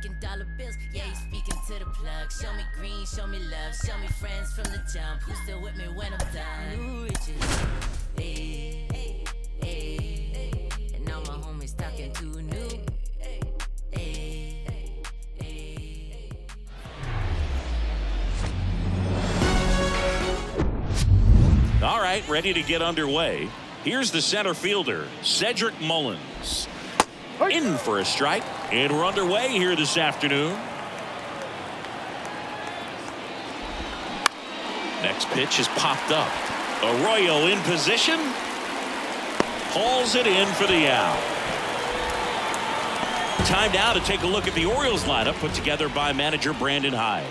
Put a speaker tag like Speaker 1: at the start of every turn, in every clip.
Speaker 1: Making dollar bills, yeah, he's speaking to the plug. Show me green, show me love, show me friends from the jump. Who's still with me when I'm done? New riches, hey, hey, and now my homies talking to new.
Speaker 2: All right, ready to get underway. Here's the center fielder, Cedric Mullins. In for a strike, and we're underway here this afternoon. Next pitch is popped up. Arroyo in position. Hauls it in for the out. Time now to take a look at the Orioles lineup put together by manager Brandon Hyde.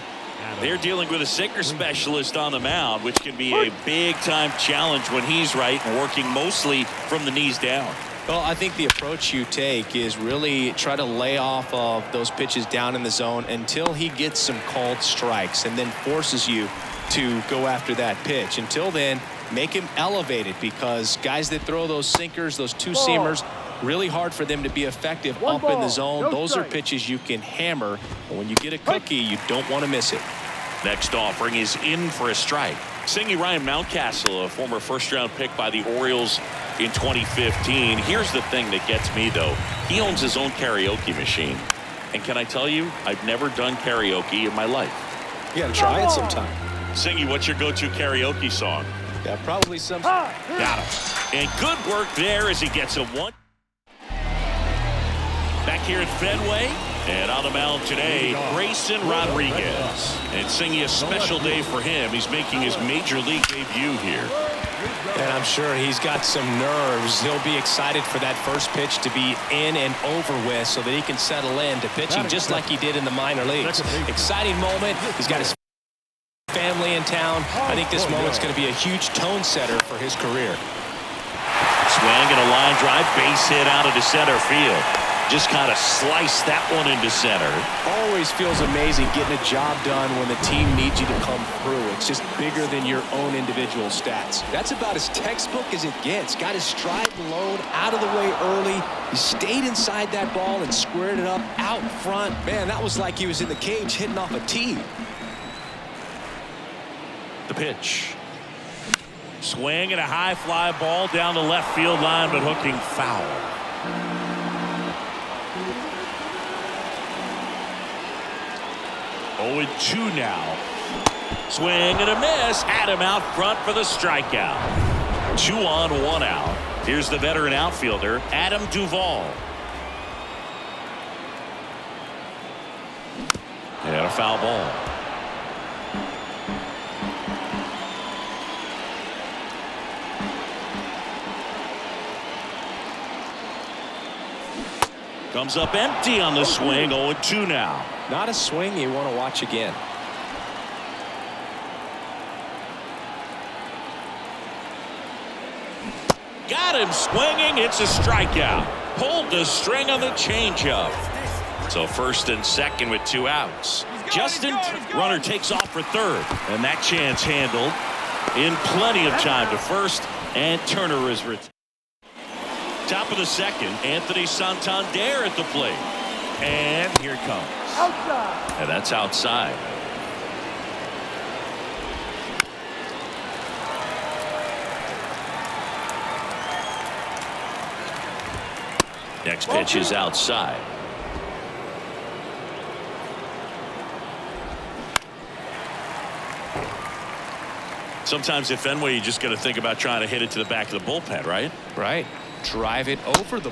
Speaker 2: They're dealing with a sinker specialist on the mound, which can be a big-time challenge when he's right and working mostly from the knees down.
Speaker 3: Well, I think the approach you take is really try to lay off of those pitches down in the zone until he gets some called strikes and then forces you to go after that pitch. Until then, make him elevated, because guys that throw those sinkers, those two-seamers, really hard for them to be effective up in the zone. Those are pitches you can hammer. And when you get a cookie, you don't want to miss it.
Speaker 2: Next offering is in for a strike. Singing Ryan Mountcastle, a former first-round pick by the Orioles in 2015. Here's the thing that gets me, though. He owns his own karaoke machine. And can I tell you, I've never done karaoke in my life.
Speaker 3: You gotta try it sometime.
Speaker 2: Singy, what's your go-to karaoke song?
Speaker 3: Yeah, probably some.
Speaker 2: Got him. And good work there as he gets a one. Back here at Fenway. And on the mound today, Grayson Rodriguez. And Singy, a special day for him. He's making his major league debut here.
Speaker 3: And I'm sure he's got some nerves. He'll be excited for that first pitch to be in and over with so that he can settle in to pitching just like he did in the minor leagues. Exciting moment. He's got his family in town. I think this moment's going to be a huge tone setter for his career.
Speaker 2: Swing and a line drive, base hit out into center field. Just kind of sliced that one into center.
Speaker 3: Always feels amazing getting a job done when the team needs you to come through. It's just bigger than your own individual stats. That's about as textbook as it gets. Got his stride and load out of the way early. He stayed inside that ball and squared it up out front. Man, that was like he was in the cage hitting off a tee.
Speaker 2: The pitch. Swing and a high fly ball down the left field line, but hooking foul. Oh, and 2 now. Swing and a miss. Had him out front for the strikeout. 2 on, 1 out. Here's the veteran outfielder, Adam Duvall. And a foul ball. Comes up empty on the swing. 0-2 now.
Speaker 3: Not a swing you want to watch again.
Speaker 2: Got him swinging. It's a strikeout. Pulled the string on the changeup. So first and second with 2 outs. Justin runner takes off for third, and that chance handled in plenty of time to first, and Turner is retired. Top of the second, Anthony Santander at the plate. And here it comes. Outside. And that's outside. Next pitch is outside. Sometimes at Fenway, you just got to think about trying to hit it to the back of the bullpen, right?
Speaker 3: Right. Drive it over the.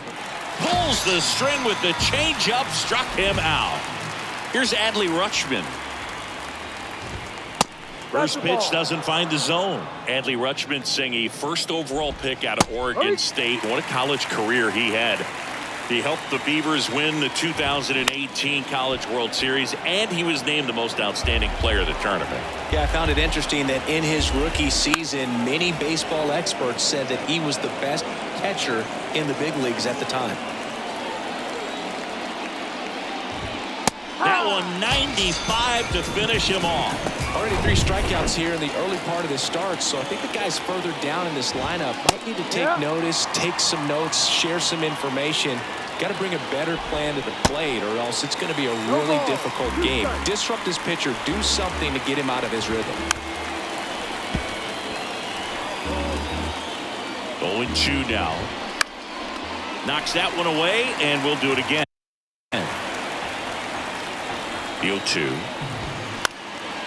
Speaker 2: Pulls the string with the changeup, struck him out. Here's Adley Rutschman. First pitch doesn't find the zone. Adley Rutschman, Singy, first overall pick out of Oregon State. What a college career he had. He helped the Beavers win the 2018 College World Series, and he was named the most outstanding player of the tournament.
Speaker 3: Yeah, I found it interesting that in his rookie season, many baseball experts said that he was the best catcher in the big leagues at the time.
Speaker 2: That one 95 to finish him off.
Speaker 3: Already 3 strikeouts here in the early part of the start, so I think the guys further down in this lineup might need to take notice, take some notes, share some information. Got to bring a better plan to the plate, or else it's going to be a really difficult game. Disrupt his pitcher. Do something to get him out of his rhythm.
Speaker 2: 0-2 now. Knocks that one away, and we'll do it again. The 0-2.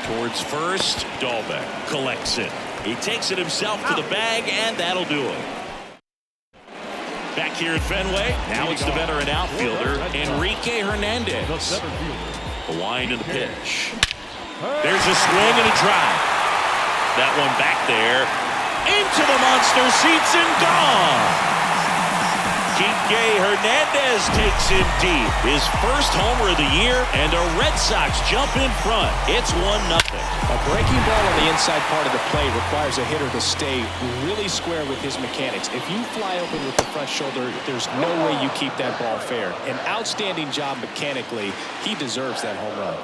Speaker 2: Towards first, Dahlbeck collects it. He takes it himself to the bag, and that'll do it. Back here at Fenway, now it's the veteran outfielder, Enrique Hernandez. The wind and the pitch. There's a swing and a drive. That one back there. Into the monster seats and gone. Enrique Hernandez takes him deep. His first homer of the year, and the Red Sox jump in front. It's 1-0.
Speaker 3: A breaking ball on the inside part of the plate requires a hitter to stay really square with his mechanics. If you fly open with the front shoulder, there's no way you keep that ball fair. An outstanding job mechanically. He deserves that home run.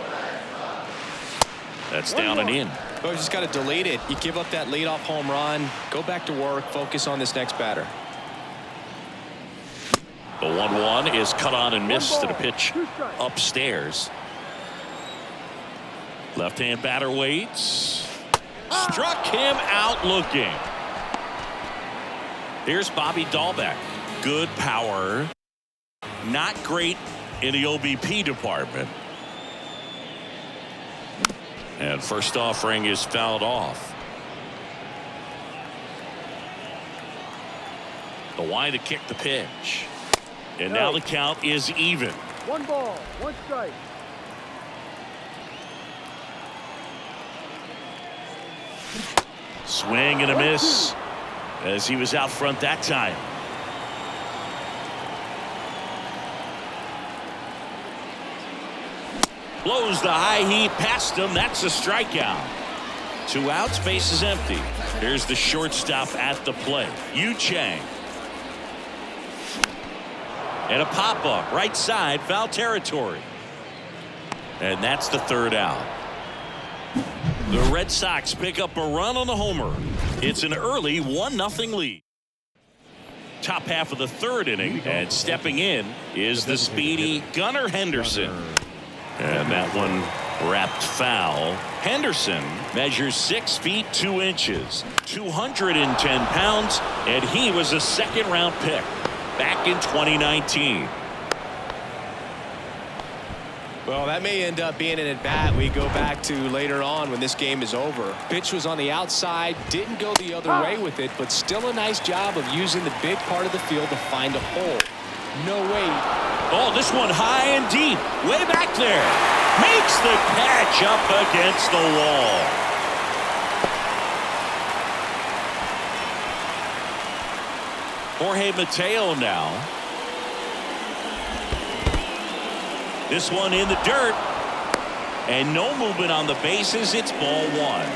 Speaker 2: That's down and in.
Speaker 3: But you just got to delete it. You give up that leadoff home run, go back to work, focus on this next batter.
Speaker 2: The 1-1 is cut on and missed to the pitch upstairs. Left-hand batter waits. Struck him out looking. Here's Bobby Dahlbeck. Good power. Not great in the OBP department. And first offering is fouled off. The wind to kick the pitch. And now the count is even.
Speaker 4: 1 ball, 1 strike.
Speaker 2: Swing and a miss as he was out front that time. Blows the high heat past him. That's a strikeout. 2 outs, base is empty. Here's the shortstop at the plate, Yu Chang. And a pop-up right side, foul territory. And that's the 3rd out. The Red Sox pick up a run on the homer. It's an early 1-0 lead. Top half of the 3rd inning, and stepping in is the speedy Gunnar Henderson. And that one wrapped foul. Henderson measures 6 feet 2 inches, 210 pounds, and he was a 2nd-round pick back in 2019.
Speaker 3: Well, that may end up being an at-bat we go back to later on when this game is over. Pitch was on the outside, didn't go the other way with it, but still a nice job of using the big part of the field to find a hole. No way.
Speaker 2: Oh, this one high and deep, way back there. Makes the catch up against the wall. Jorge Mateo now. This one in the dirt. And no movement on the bases. It's ball 1.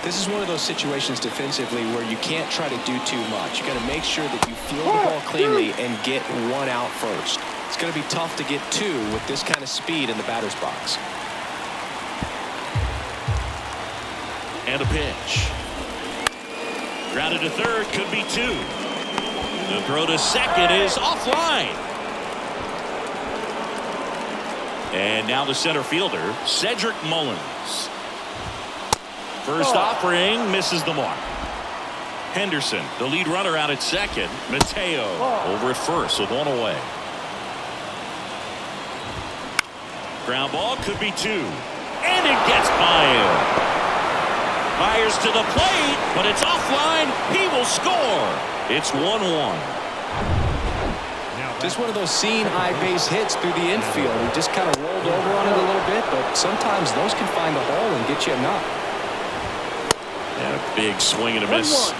Speaker 3: This is one of those situations defensively where you can't try to do too much. You got to make sure that you field the ball cleanly and get 1 out first. It's going to be tough to get 2 with this kind of speed in the batter's box.
Speaker 2: And a pitch. Grounded to 3rd, could be 2. The throw to 2nd is offline. And now the center fielder, Cedric Mullins. First offering misses the mark. Henderson, the lead runner, out at 2nd. Mateo over at 1st with 1 away. Ground ball, could be 2. And it gets by him. Fires to the plate, but it's offline. He will score. It's 1-1.
Speaker 3: Just one of those seeing high base hits through the infield. He just kind of rolled over on it a little bit, but sometimes those can find a hole and get you a knock.
Speaker 2: And a big swing and a miss.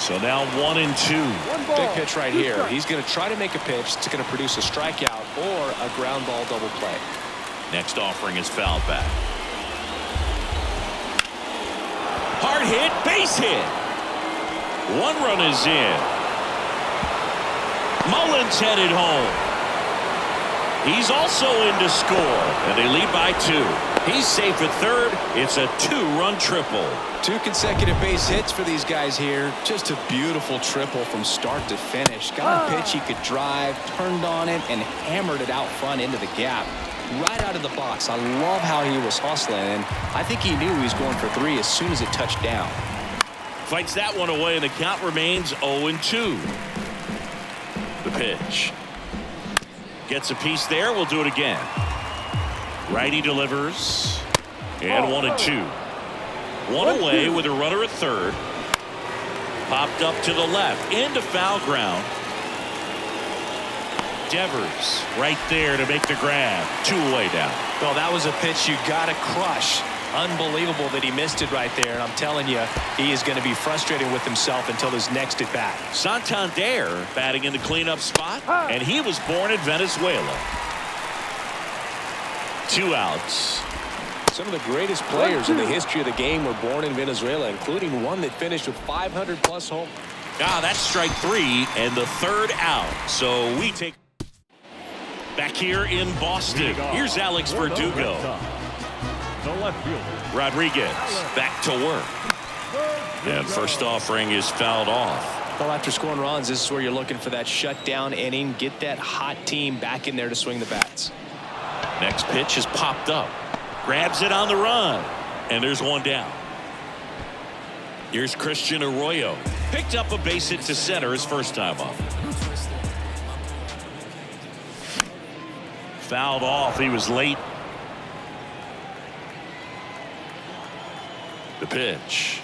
Speaker 2: So now 1-2.
Speaker 3: Big pitch right here. He's going to try to make a pitch that's going to produce a strikeout or a ground ball double play.
Speaker 2: Next offering is fouled back. Hard hit, base hit. 1 run is in. Mullins headed home. He's also in to score, and they lead by 2. He's safe at third. It's a 2-run triple.
Speaker 3: 2 consecutive base hits for these guys here. Just a beautiful triple from start to finish. Got a pitch he could drive, turned on it, and hammered it out front into the gap. Right out of the box. I love how he was hustling, and I think he knew he was going for 3 as soon as it touched down.
Speaker 2: Fights that one away, and the count remains 0-2. The pitch. Gets a piece there. We'll do it again. Righty delivers. And 1-2. One away with a runner at third. Popped up to the left. Into foul ground. Devers right there to make the grab. 2 away down.
Speaker 3: Well, that was a pitch you got to crush. Unbelievable that he missed it right there. And I'm telling you, he is going to be frustrated with himself until his next at bat.
Speaker 2: Santander batting in the cleanup spot. And he was born in Venezuela. 2 outs.
Speaker 5: Some of the greatest players in the history of the game were born in Venezuela, including one that finished with 500+ home.
Speaker 2: That's strike 3 and the 3rd out. So we take back here in Boston. Here's Alex Verdugo.
Speaker 4: The left fielder.
Speaker 2: Rodriguez back to work. And first offering is fouled off.
Speaker 3: Well, after scoring runs, this is where you're looking for that shutdown inning. Get that hot team back in there to swing the bats.
Speaker 2: Next pitch is popped up. Grabs it on the run. And there's 1 down. Here's Christian Arroyo. Picked up a base hit to center his first time up. Fouled off. He was late. The pitch.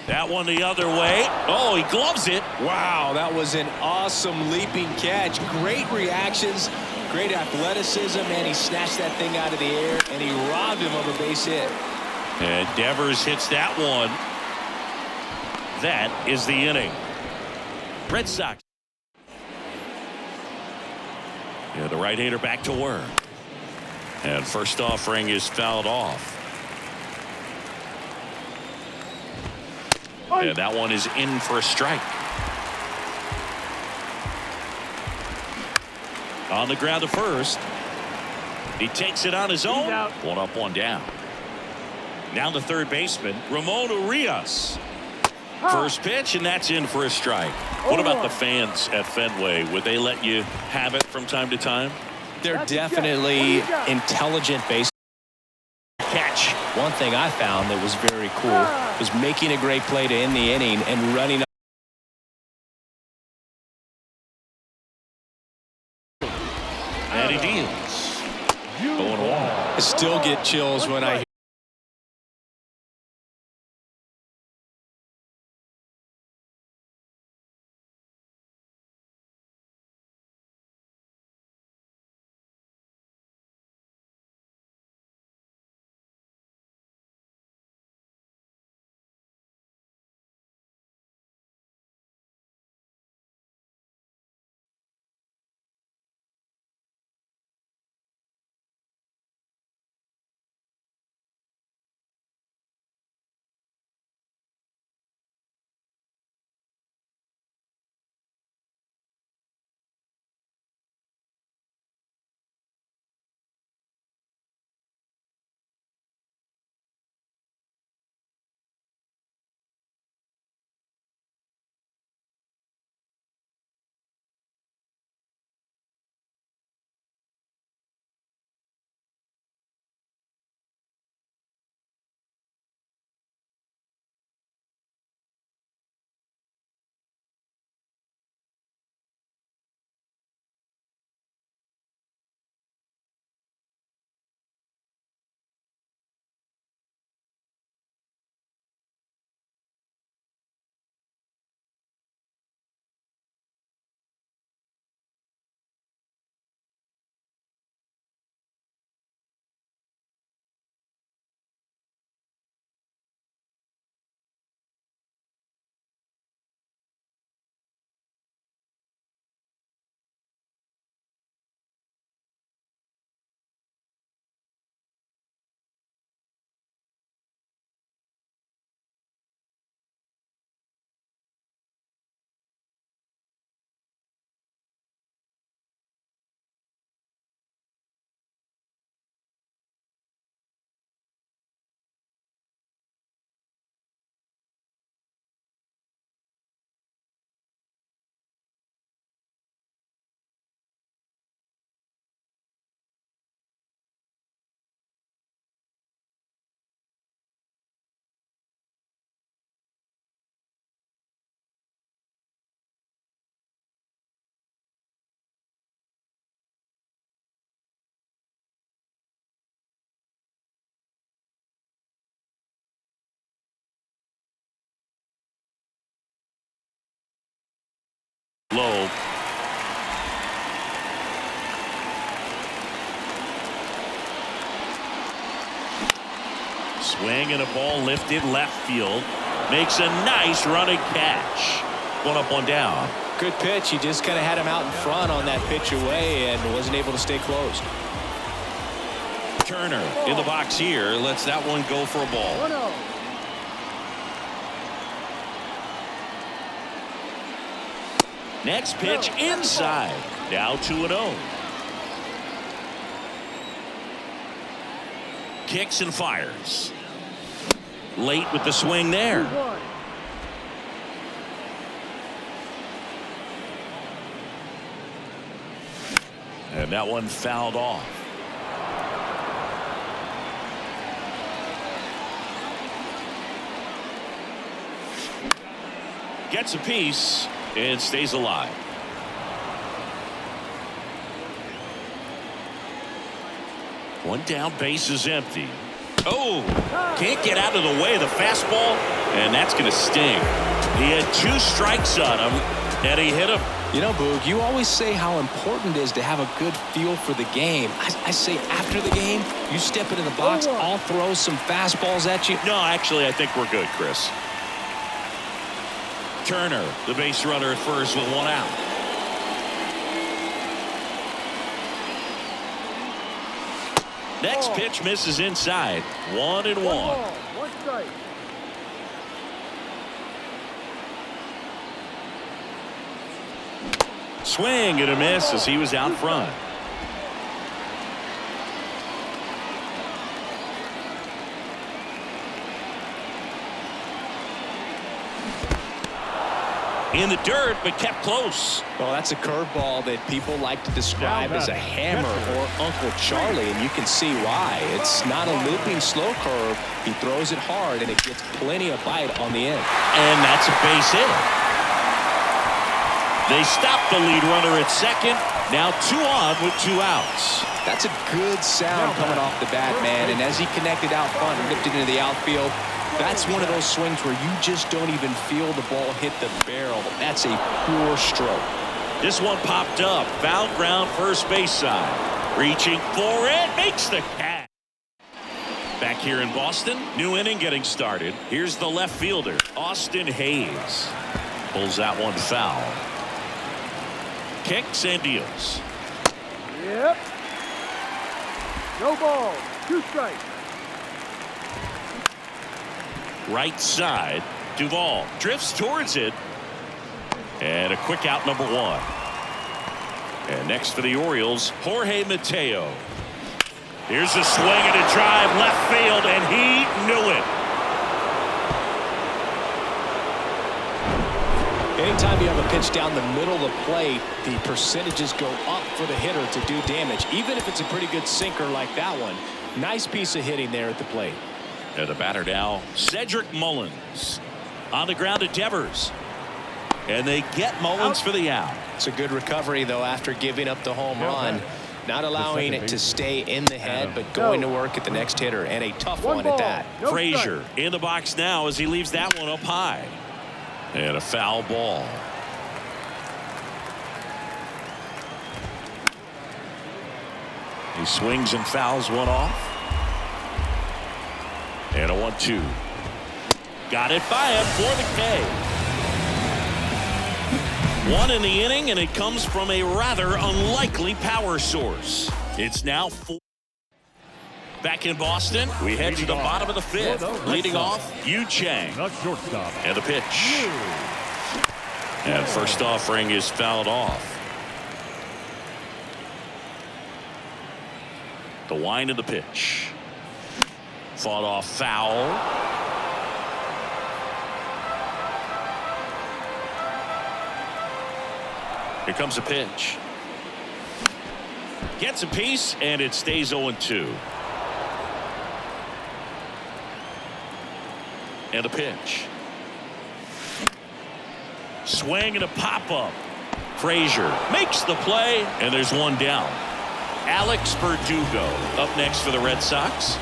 Speaker 2: That one the other way. Oh, he gloves it.
Speaker 3: Wow, that was an awesome leaping catch. Great reactions, great athleticism, and he snatched that thing out of the air, and he robbed him of a base hit.
Speaker 2: And Devers hits that one. That is the inning. Red Sox. Yeah, the right-hander back to work. And first offering is fouled off. And that one is in for a strike. On the ground to first. He takes it on his own. 1 up, 1 down. Now the third baseman, Ramon Urias. First pitch, and that's in for a strike. What about the fans at Fenway? Would they let you have it from time to time?
Speaker 3: They're definitely intelligent base. Catch. One thing I found that was very cool was making a great play to end the inning and running up.
Speaker 2: And he deals. 0-1.
Speaker 3: I still get chills when I hear
Speaker 2: Swing and a ball lifted left field. Makes a nice running catch. One up, one down.
Speaker 3: Good pitch. He just kind of had him out in front on that pitch away and wasn't able to stay close.
Speaker 2: Turner in the box here. Lets that one go for a ball. Next pitch inside. Now 2-0. Kicks and fires. Late with the swing there. And that one fouled off. Gets a piece and stays alive. One down, base is empty. Oh, can't get out of the way of the fastball, and that's going to sting. He had 2 strikes on him, and he hit him.
Speaker 3: You know, Boog, you always say how important it is to have a good feel for the game. I say after the game, you step into the box, I'll throw some fastballs at you.
Speaker 2: No, actually, I think we're good, Chris. Turner, the base runner at first with 1 out. Next pitch misses inside. 1-1.
Speaker 4: One strike.
Speaker 2: Swing and a miss as he was out front. In the dirt, but kept close.
Speaker 3: Well, that's a curveball that people like to describe as a hammer or Uncle Charlie, and you can see why. It's not a looping slow curve. He throws it hard, and it gets plenty of bite on the end.
Speaker 2: And that's a base hit. They stop the lead runner at second. Now 2 on with 2 outs.
Speaker 3: That's a good sound coming off the bat, man. And as he connected out front and lifted into the outfield, that's one of those swings where you just don't even feel the ball hit the barrel. That's a poor stroke.
Speaker 2: This one popped up. Foul ground first base side. Reaching for it. Makes the catch. Back here in Boston. New inning getting started. Here's the left fielder, Austin Hayes. Pulls that one foul. Kicks and deals.
Speaker 4: Yep. No ball. 2 strikes.
Speaker 2: Right side. Duvall drifts towards it. And a quick out, number 1. And next for the Orioles, Jorge Mateo. Here's a swing and a drive left field, and he knew it.
Speaker 3: Anytime you have a pitch down the middle of the plate, the percentages go up for the hitter to do damage, even if it's a pretty good sinker like that one. Nice piece of hitting there at the plate.
Speaker 2: And the batter now, Cedric Mullins. On the ground to Devers. And they get Mullins for the out.
Speaker 3: It's a good recovery, though, after giving up the home run. Not allowing it to stay in the head, but going to work at the next hitter, and a tough one at that.
Speaker 2: Frazier in the box now as he leaves that one up high. And a foul ball. He swings and fouls one off. And a 1-2. Got it by him for the K. 1 in the inning, and it comes from a rather unlikely power source. It's now 4. Back in Boston, we head to the bottom of the 5th. Leading off, Yu Chang.
Speaker 4: The shortstop.
Speaker 2: And the pitch. And first offering is fouled off. The wind of the pitch. Fought off foul. Here comes a pitch. Gets a piece, and it stays 0-2. And a pitch. Swing and a pop-up. Frazier makes the play, and there's one down. Alex Verdugo up next for the Red Sox.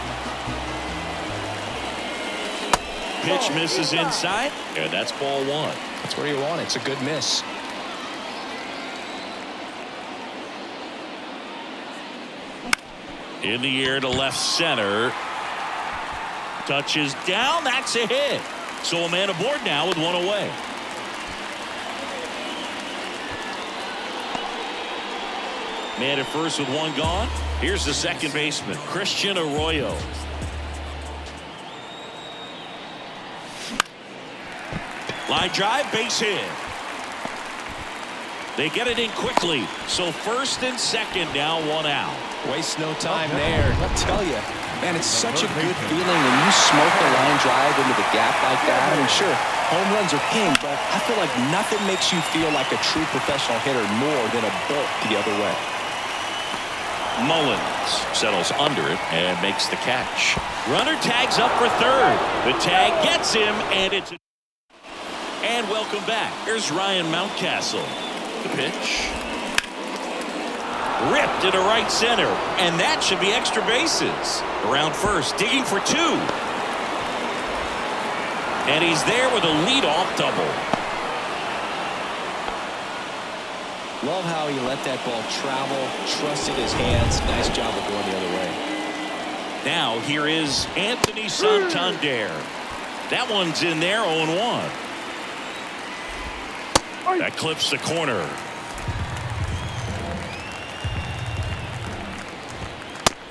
Speaker 2: Pitch misses inside, and that's ball 1.
Speaker 3: That's where you want it. It's a good miss. In the air to left center.
Speaker 2: Touches down. That's a hit. So a man aboard now with one away. Man at first with one gone. Here's the second baseman, Christian Arroyo. Line drive, base hit. They get it in quickly. So first and second, now one out.
Speaker 3: Waste no time there. I'll tell you, man, it's such a good feeling when you smoke a line drive into the gap like that. I mean, sure, home runs are king, but I feel like nothing makes you feel like a true professional hitter more than a bolt the other way.
Speaker 2: Mullins settles under it and makes the catch. Runner tags up for third. The tag gets him, and it's... And welcome back. Here's Ryan Mountcastle. The pitch. Ripped into right center, and that should be extra bases. Around first, digging for two. And he's there with a leadoff double.
Speaker 3: Love how he let that ball travel, trusted his hands. Nice job of going the other way.
Speaker 2: Now here is Anthony Santander. That one's in there, 0-1. That clips the corner.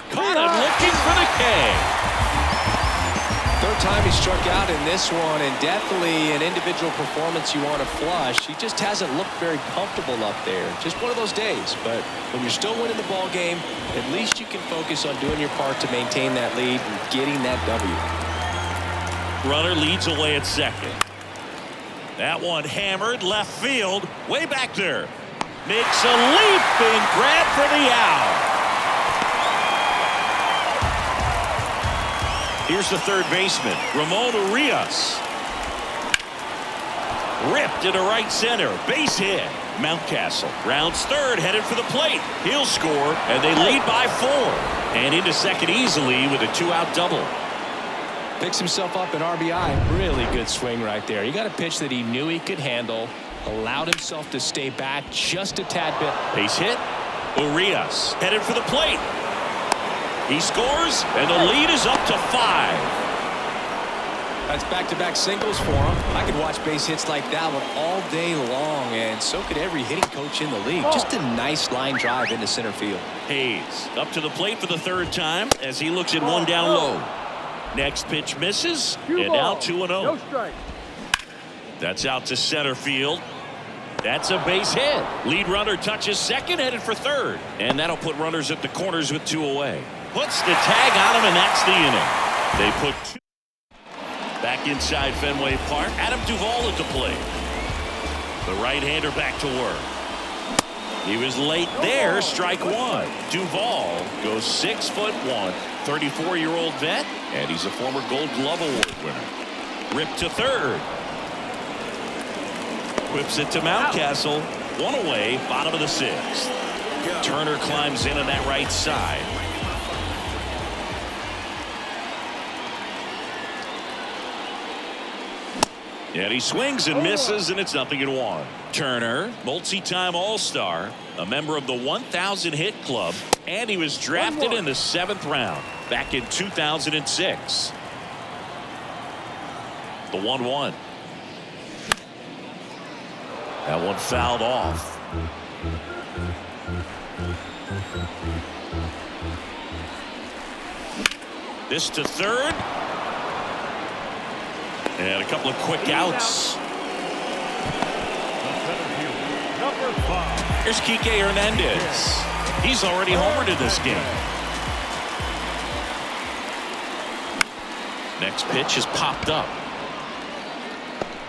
Speaker 2: Caught him looking for the K.
Speaker 3: Third time he struck out in this one, and definitely an individual performance you want to flush. He just hasn't looked very comfortable up there. Just one of those days. But when you're still winning the ball game, at least you can focus on doing your part to maintain that lead and getting that W.
Speaker 2: Runner leads away at second. That one hammered left field, way back there. Makes a leaping grab for the out. Here's the third baseman, Ramon Urias. Ripped into right center, base hit. Mountcastle rounds third, headed for the plate. He'll score, and they lead by 4. And into second easily with a 2-out double.
Speaker 3: Picks himself up an RBI. Really good swing right there. He got a pitch that he knew he could handle. Allowed himself to stay back just a tad bit.
Speaker 2: Base hit. Urias headed for the plate. He scores, and the lead is up to 5.
Speaker 3: That's back-to-back singles for him. I could watch base hits like that one all day long, and so could every hitting coach in the league. Just a nice line drive into center field.
Speaker 2: Hayes up to the plate for the third time as he looks at one down low. Next pitch misses, and now 2-0.
Speaker 4: No strike.
Speaker 2: That's out to center field. That's a base hit. Lead runner touches second, headed for third. And that'll put runners at the corners with 2 away. Puts the tag on him, and that's the inning. They put 2. Back inside Fenway Park, Adam Duvall at the plate. The right-hander back to work. He was late there, strike 1. Duvall goes 6'1", 34-year-old vet, and he's a former Gold Glove Award winner. Ripped to third. Whips it to Mountcastle. 1 away, bottom of the 6th. Turner climbs in on that right side. And he swings and misses, and it's 0-1. Turner, multi-time All-Star, a member of the 1,000 hit club, and he was drafted in the 7th round back in 2006. The 1-1. That one fouled off. This to third. And a couple of quick outs. Here's Kike Hernandez. He's already homered in this game. Next pitch is popped up.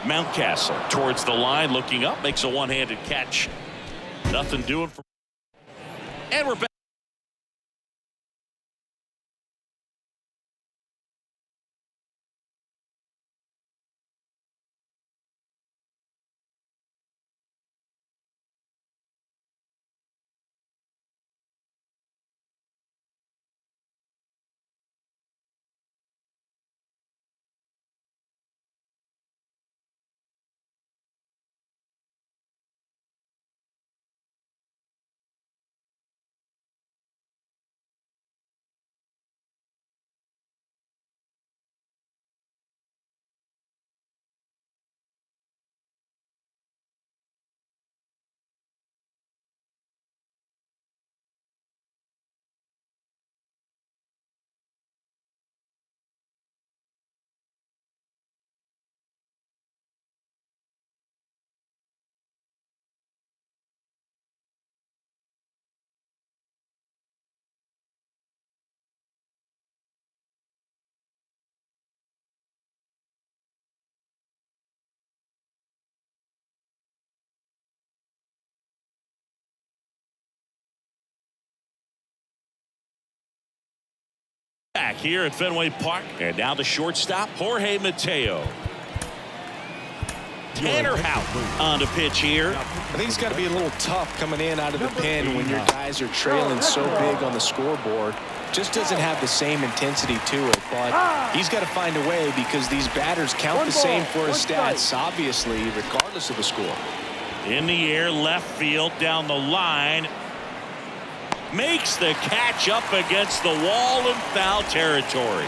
Speaker 2: Mountcastle towards the line, looking up, makes a one-handed catch. Nothing doing for. And we're back. Back here at Fenway Park. And now the shortstop, Jorge Mateo. Tanner Houck on the pitch here.
Speaker 3: I think it's got to be a little tough coming in out of the pen when your guys are trailing so big on the scoreboard. Just doesn't have the same intensity to it, but he's got to find a way because these batters count the same for his stats, obviously, regardless of the score.
Speaker 2: In the air, left field, down the line. Makes the catch up against the wall in foul territory.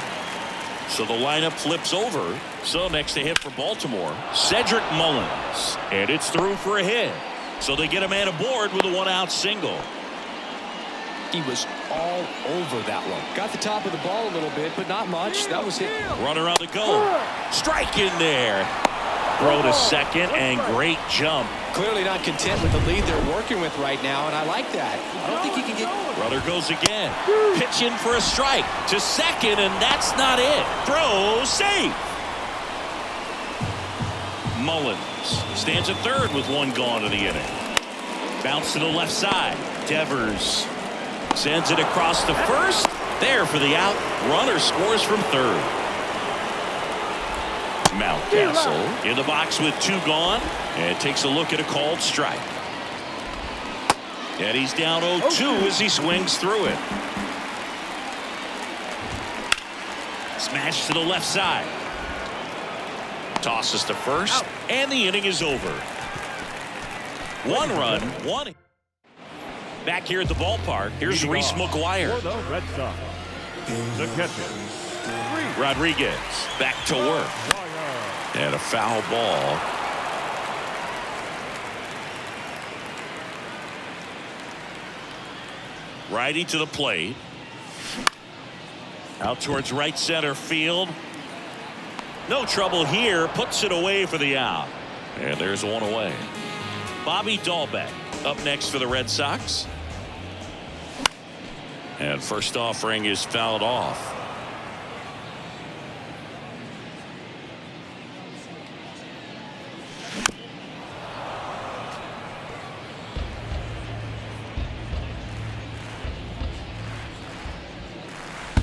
Speaker 2: So the lineup flips over. So next to hit for Baltimore, Cedric Mullins. And it's through for a hit. So they get a man aboard with a one-out single.
Speaker 3: He was all over that one. Got the top of the ball a little bit, but not much. That was it.
Speaker 2: Runner on the go. Strike in there. Throw to second and great jump.
Speaker 3: Clearly not content with the lead they're working with right now, and I like that. I don't think he can get...
Speaker 2: Runner goes again. Pitch in for a strike to second, and that's not it. Throw safe. Mullins stands at third with one gone in the inning. Bounce to the left side. Devers sends it across to first. There for the out. Runner scores from third. Mountcastle in the box with two gone and takes a look at a called strike. And he's down 0-2 as he swings through it. Smash to the left side. Tosses to first, and the inning is over. One run, one. Back here at the ballpark, here's Reese McGuire.
Speaker 4: For the Red Sox, the catcher,
Speaker 2: Rodriguez back to work. And a foul ball. Righty to the plate. Out towards right center field. No trouble here. Puts it away for the out. And there's one away. Bobby Dahlbeck up next for the Red Sox. And first offering is fouled off.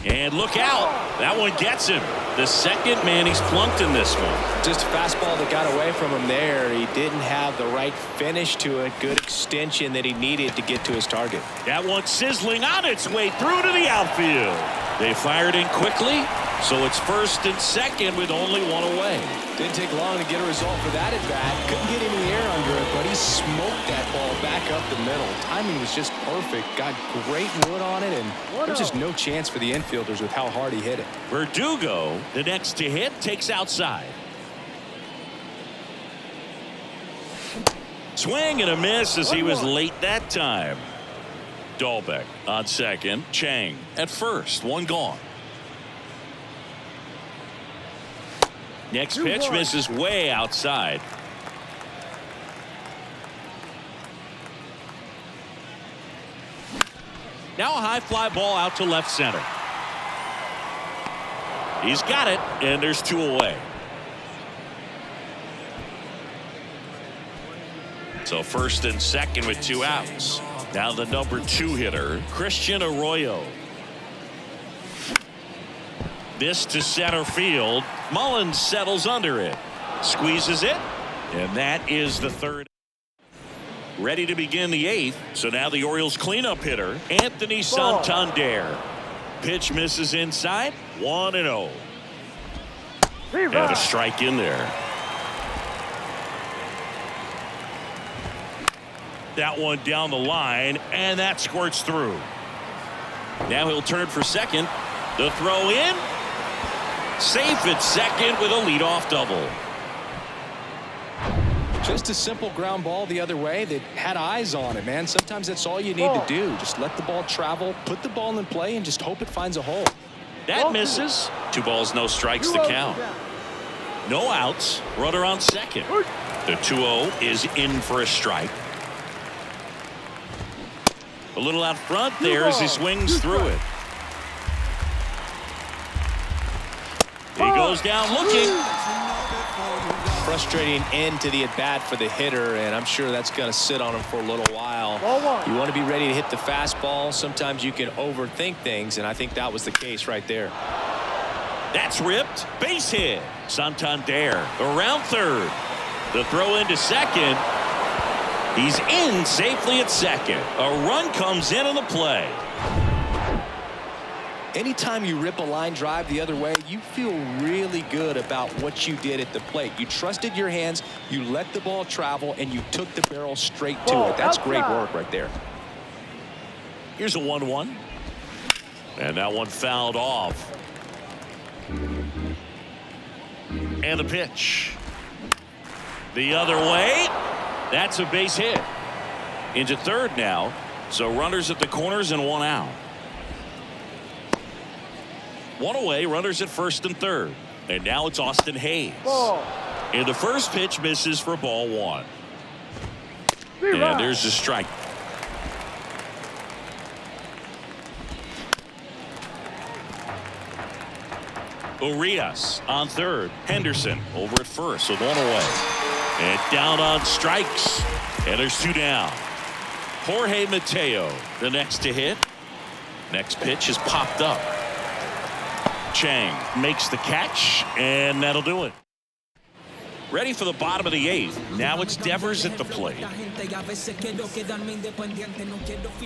Speaker 2: And look out. That one gets him. The second man he's plunked in this one.
Speaker 3: Just a fastball that got away from him there. He didn't have the right finish to it. Good extension that he needed to get to his target.
Speaker 2: That one sizzling on its way through to the outfield. They fired in quickly, so it's first and second with only one away.
Speaker 3: Didn't take long to get a result for that at bat. Couldn't get any air under it, but he smoked that ball back up the middle. Timing was just perfect. Got great wood on it, and there's just no chance for the infielders with how hard he hit it.
Speaker 2: Verdugo, the next to hit, takes outside. Swing and a miss as he was late that time. Dahlbeck on second. Chang at first. One gone. Next pitch misses way outside. Now a high fly ball out to left center. He's got it, and there's two away. So first and second with two outs. Now the number 2 hitter, Christian Arroyo. This to center field. Mullins settles under it. Squeezes it. And that is the third. Ready to begin the 8th. So now the Orioles cleanup hitter, Anthony Santander. Pitch misses inside. 1-0. And a strike in there. That one down the line, and that squirts through. Now he'll turn for second. The throw in. Safe at second with a leadoff double.
Speaker 3: Just a simple ground ball the other way that had eyes on it, man. Sometimes that's all you need to do. Just let the ball travel, put the ball in play, and just hope it finds a hole.
Speaker 2: That misses. 2 balls, no strikes to count. No outs. Runner on second. The 2-0 is in for a strike. A little out front there as he swings through it. He goes down looking.
Speaker 3: frustrating end to the at-bat for the hitter, and I'm sure that's going to sit on him for a little while. You want to be ready to hit the fastball. Sometimes you can overthink things, and I think that was the case right there.
Speaker 2: That's ripped. Base hit. Santander around third. The throw into second. He's in safely at second. A run comes in on the play.
Speaker 3: Anytime you rip a line drive the other way, you feel really good about what you did at the plate. You trusted your hands, you let the ball travel, and you took the barrel straight to it. That's great work right there.
Speaker 2: Here's a 1-1. And that one fouled off. And the pitch. The other way. That's a base hit. Into third now. So runners at the corners and one out. One away, runners at first and third. And now it's Austin Hayes. And the first pitch misses for ball one. And there's the strike. Urias on third. Henderson over at first with one away. And down on strikes. And there's two down. Jorge Mateo, the next to hit. Next pitch is popped up. Chang makes the catch, and that'll do it. Ready for the bottom of the eighth. Now it's Devers at the plate.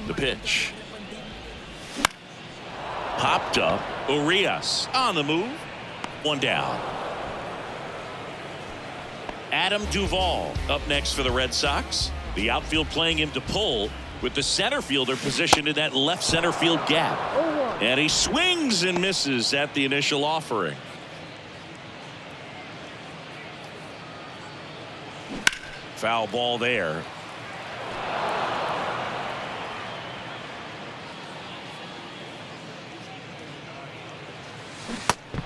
Speaker 2: The pitch. Popped up. Urias on the move. One down. Adam Duvall up next for the Red Sox. The outfield playing him to pull with the center fielder positioned in that left center field gap. And he swings and misses at the initial offering. Foul ball there.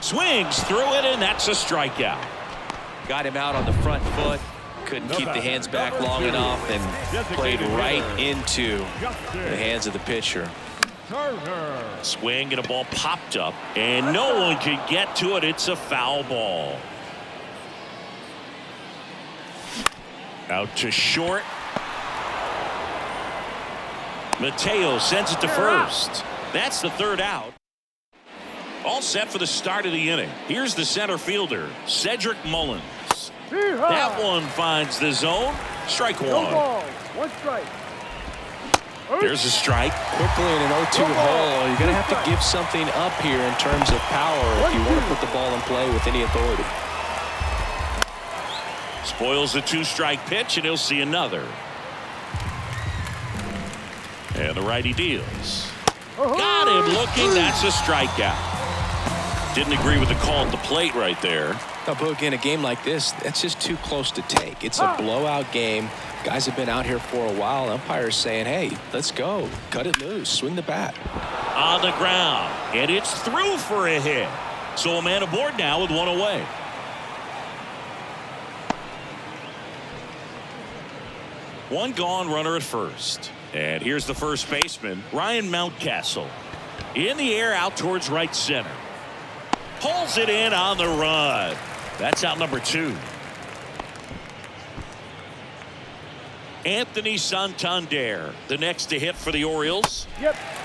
Speaker 2: Swings through it, and that's a strikeout.
Speaker 3: Got him out on the front foot. Couldn't keep the hands back long enough and played right into the hands of the pitcher.
Speaker 2: Swing and a ball popped up, and no one could get to it. It's a foul ball. Out to short. Mateo sends it to first. That's the third out. All set for the start of the inning. Here's the center fielder, Cedric Mullins. That one finds the zone. Strike one.
Speaker 4: One strike.
Speaker 2: There's a strike.
Speaker 3: Quickly in an 0-2 hole, you're going to have to give something up here in terms of power if you want to put the ball in play with any authority.
Speaker 2: Spoils the two-strike pitch, and he'll see another. And the righty deals. Got him looking. That's a strikeout. Didn't agree with the call at the plate right there.
Speaker 3: But again, a game like this, that's just too close to take. It's a blowout game. Guys have been out here for a while. Umpire's saying, hey, let's go. Cut it loose. Swing the bat.
Speaker 2: On the ground. And it's through for a hit. So a man aboard now with one away. One gone, runner at first. And here's the first baseman, Ryan Mountcastle. In the air, out towards right center. Pulls it in on the run. That's out number two. Anthony Santander, the next to hit for the Orioles.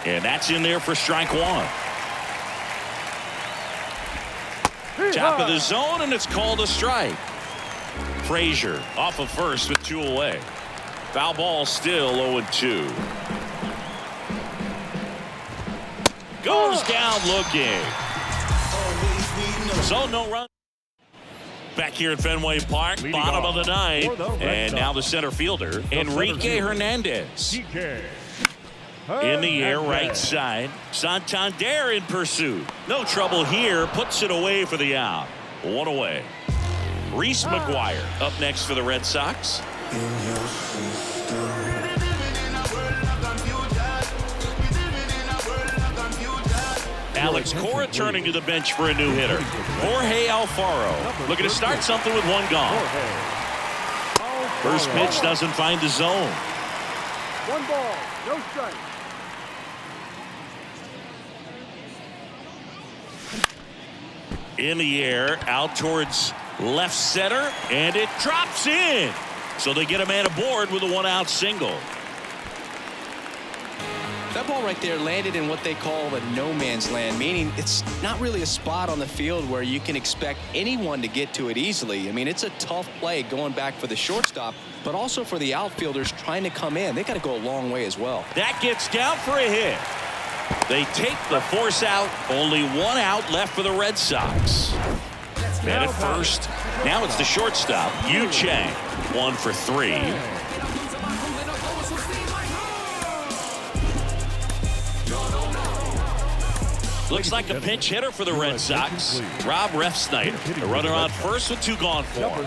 Speaker 2: And that's in there for strike one. Top of the zone, and it's called a strike. Frazier off of first with two away. Foul ball still 0-2. Goes down looking. So no run. Back here at Fenway Park, bottom of the ninth. And now the center fielder, Enrique Hernandez. In the air, right side. Santander in pursuit. No trouble here. Puts it away for the out. One away. Reese McGuire up next for the Red Sox. Alex Cora turning to the bench for a new hitter. Jorge Alfaro looking to start something with one gone. First pitch doesn't find the zone.
Speaker 4: One ball, no strike.
Speaker 2: In the air, out towards Left center, and it drops in. So they get a man aboard with a one-out single.
Speaker 3: That ball right there landed in what they call the no man's land, meaning it's not really a spot on the field where you can expect anyone to get to it easily. I mean, it's a tough play going back for the shortstop, but also for the outfielders trying to come in. They got to go a long way as well.
Speaker 2: That gets down for a hit. They take the force out. Only one out left for the Red Sox. Man at first. Now it's the shortstop, Yu Chang. 1 for 3. Looks like a pinch hitter for the Red Sox. Rob Refsnyder, the runner on first with 2 gone for him.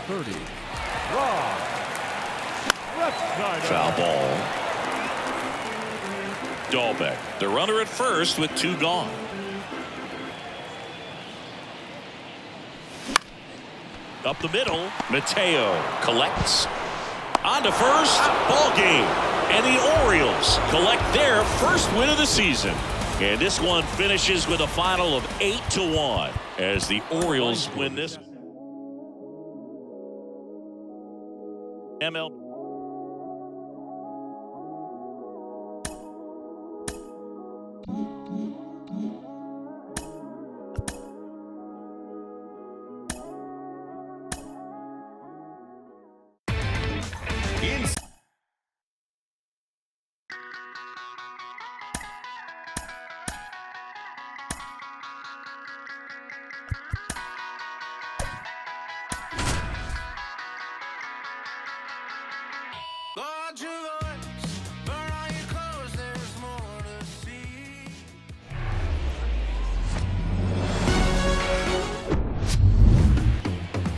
Speaker 2: Foul ball. Dahlbeck, the runner at first with 2 gone. Up the middle, Mateo collects. On to first, ball game. And the Orioles collect their first win of the season. And this one finishes with a final of 8-1 as the Orioles win this. MLB.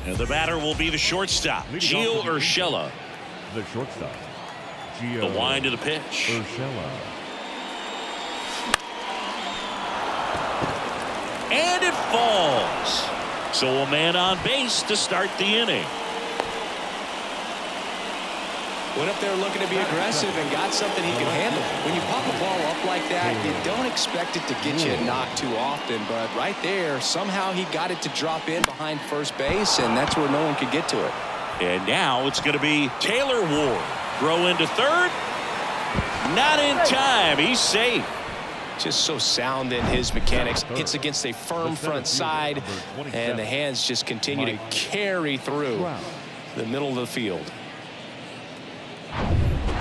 Speaker 2: And the batter will be the shortstop, Gio Urshela.
Speaker 4: The shortstop,
Speaker 2: The wind of the pitch.
Speaker 4: Urshela.
Speaker 2: And it falls. So a man on base to start the inning.
Speaker 3: Went up there looking to be aggressive and got something he could handle. When you pop a ball up like that, you don't expect it to get you a knock too often. But right there, somehow he got it to drop in behind first base, and that's where no one could get to it.
Speaker 2: And now it's going to be Taylor Ward. Throw into third. Not in time. He's safe.
Speaker 3: Just so sound in his mechanics. Hits against a firm front side, and the hands just continue to carry through the middle of the field.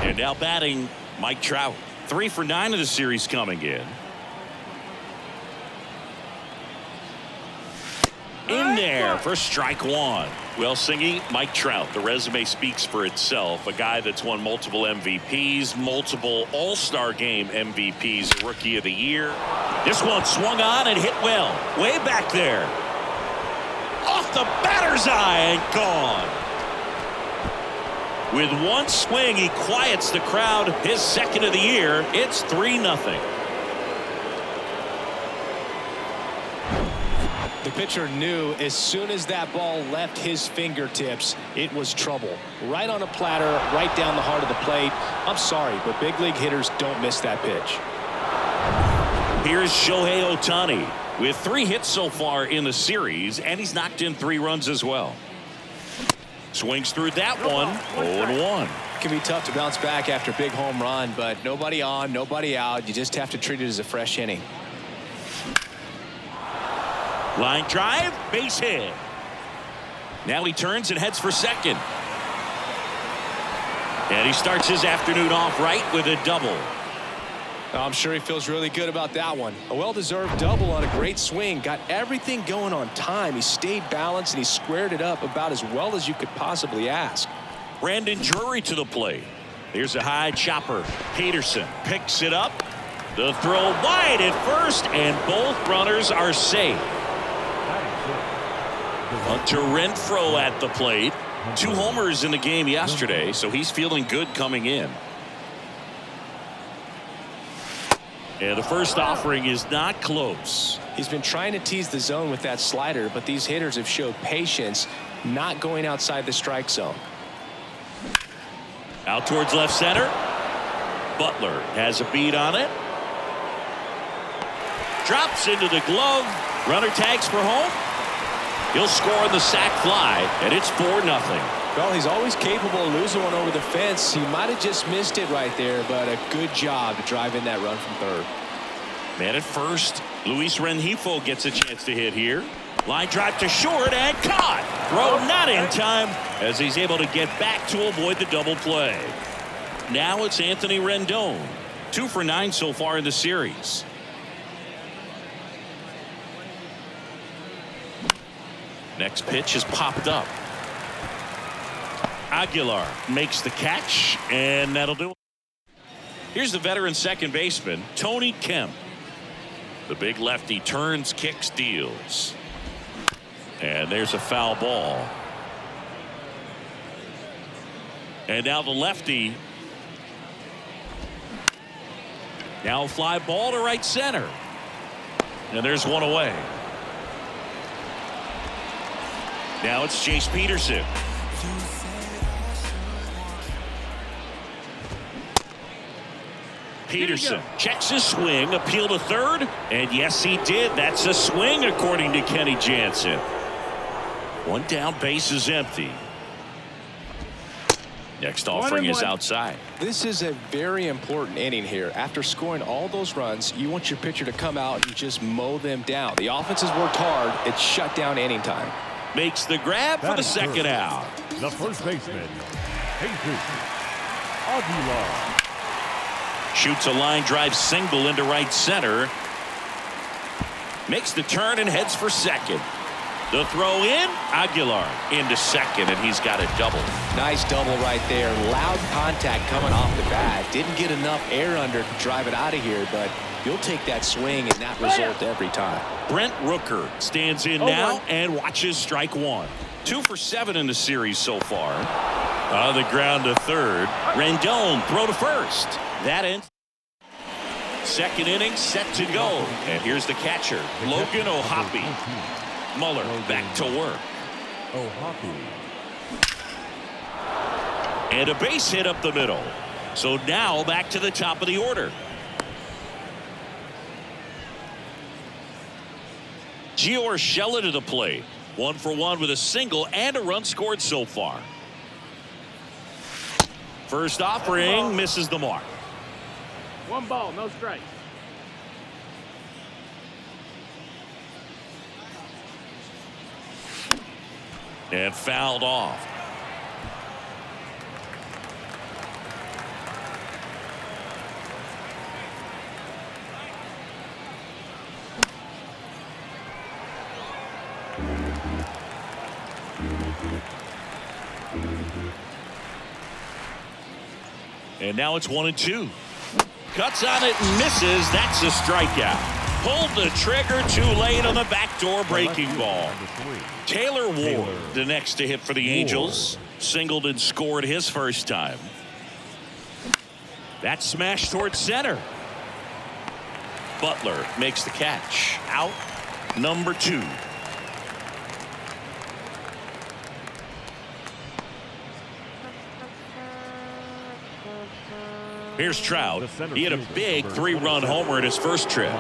Speaker 2: And now batting, Mike Trout. 3 for 9 of the series coming in. In there for strike 1. Well, Singy, Mike Trout, the resume speaks for itself. A guy that's won multiple MVPs, multiple All-Star Game MVPs, Rookie of the Year. This one swung on and hit well. Way back there. Off the batter's eye and gone. With one swing, he quiets the crowd. His second of the year. It's 3-0.
Speaker 3: The pitcher knew as soon as that ball left his fingertips, it was trouble. Right on a platter, right down the heart of the plate. I'm sorry, but big league hitters don't miss that pitch.
Speaker 2: Here's Shohei Ohtani with 3 hits so far in the series, and he's knocked in 3 runs as well. Swings through that one. 0-1.
Speaker 3: It can be tough to bounce back after a big home run, but nobody on, nobody out. You just have to treat it as a fresh inning.
Speaker 2: Line drive, base hit. Now he turns and heads for second. And he starts his afternoon off right with a double.
Speaker 3: I'm sure he feels really good about that one. A well-deserved double on a great swing. Got everything going on time. He stayed balanced and he squared it up about as well as you could possibly ask.
Speaker 2: Brandon Drury to the plate. Here's a high chopper. Peterson picks it up. The throw wide at first, and both runners are safe. Hunter Renfroe at the plate. 2 homers in the game yesterday, so he's feeling good coming in. And the first offering is not close.
Speaker 3: He's been trying to tease the zone with that slider, but these hitters have showed patience, not going outside the strike zone.
Speaker 2: Out towards left center. Butler has a beat on it. Drops into the glove. Runner tags for home. He'll score on the sac fly, and it's 4-0.
Speaker 3: Well, he's always capable of losing one over the fence. He might have just missed it right there, but a good job to drive in that run from third.
Speaker 2: Man at first, Luis Rengifo gets a chance to hit here. Line drive to short and caught. Throw not in time as he's able to get back to avoid the double play. Now it's Anthony Rendon. 2 for 9 so far in the series. Next pitch is popped up. Aguilar makes the catch, and that'll do it. Here's the veteran second baseman, Tony Kemp. The big lefty turns, kicks, deals. And there's a foul ball. And now the lefty. Now a fly ball to right center. And there's one away. Now it's Chase Peterson. Peterson checks his swing, appeal to third, and yes, he did. That's a swing, according to Kenny Jansen. One down, base is empty. Next offering is outside.
Speaker 3: This is a very important inning here. After scoring all those runs, you want your pitcher to come out and just mow them down. The offense has worked hard. It's shut down inning time.
Speaker 2: Makes the grab for the second out.
Speaker 4: The first baseman, Jesus Aguilar.
Speaker 2: Shoots a line drive single into right center. Makes the turn and heads for second. The throw in, Aguilar into second, and he's got a double.
Speaker 3: Nice double right there. Loud contact coming off the bat. Didn't get enough air under to drive it out of here, but you'll take that swing and that result every time.
Speaker 2: Brent Rooker stands in now and watches strike one. 2 for 7 in the series so far. On the ground to third. Rendon throw to first. That ends. Second inning set to go. And here's the catcher, Logan O'Hoppe. Muller back to work. And a base hit up the middle. So now back to the top of the order. Gio Urshela to the plate. 1 for 1 with a single and a run scored so far. First offering misses the mark.
Speaker 6: 1 ball, no strikes.
Speaker 2: And fouled off. And now it's 1-2. Cuts on it and misses. That's a strikeout. Pulled the trigger too late on the backdoor breaking ball. Taylor Ward, the next to hit for the Angels. Singled and scored his first time. That smash towards center. Butler makes the catch. Out number 2. Here's Trout. He had a big 3-run homer in his first trip.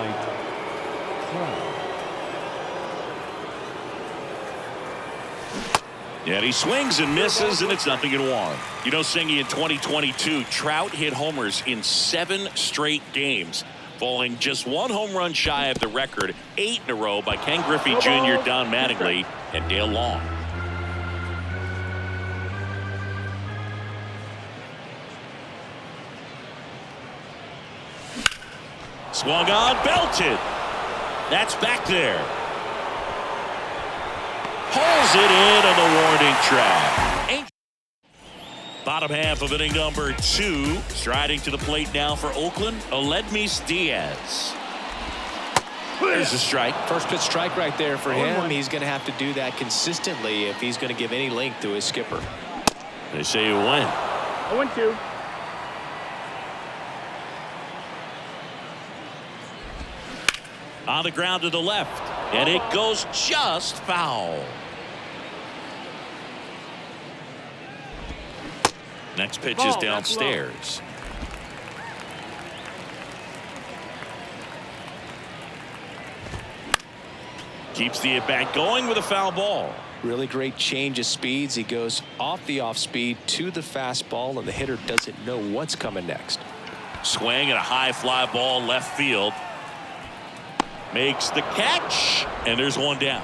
Speaker 2: And he swings and misses, and it's 0-1. You know, Singy, in 2022, Trout hit homers in 7 straight games, falling just 1 home run shy of the record 8 in a row by Ken Griffey Jr., Don Mattingly, and Dale Long. Swung on, belted. That's back there. Pulls it in on the warning track. Bottom half of inning number 2. Striding to the plate now for Oakland, Aledmys Diaz. There's a strike.
Speaker 3: First pitch strike right there for him. He's going to have to do that consistently if he's going to give any length to his skipper.
Speaker 2: They say you win.
Speaker 6: 0-2.
Speaker 2: On the ground to the left, and it goes just foul. Next pitch is downstairs. Keeps the at-bat going with a foul ball.
Speaker 3: Really great change of speeds. He goes off the off speed to the fastball, and the hitter doesn't know what's coming next.
Speaker 2: Swing and a high fly ball left field. Makes the catch, and there's one down.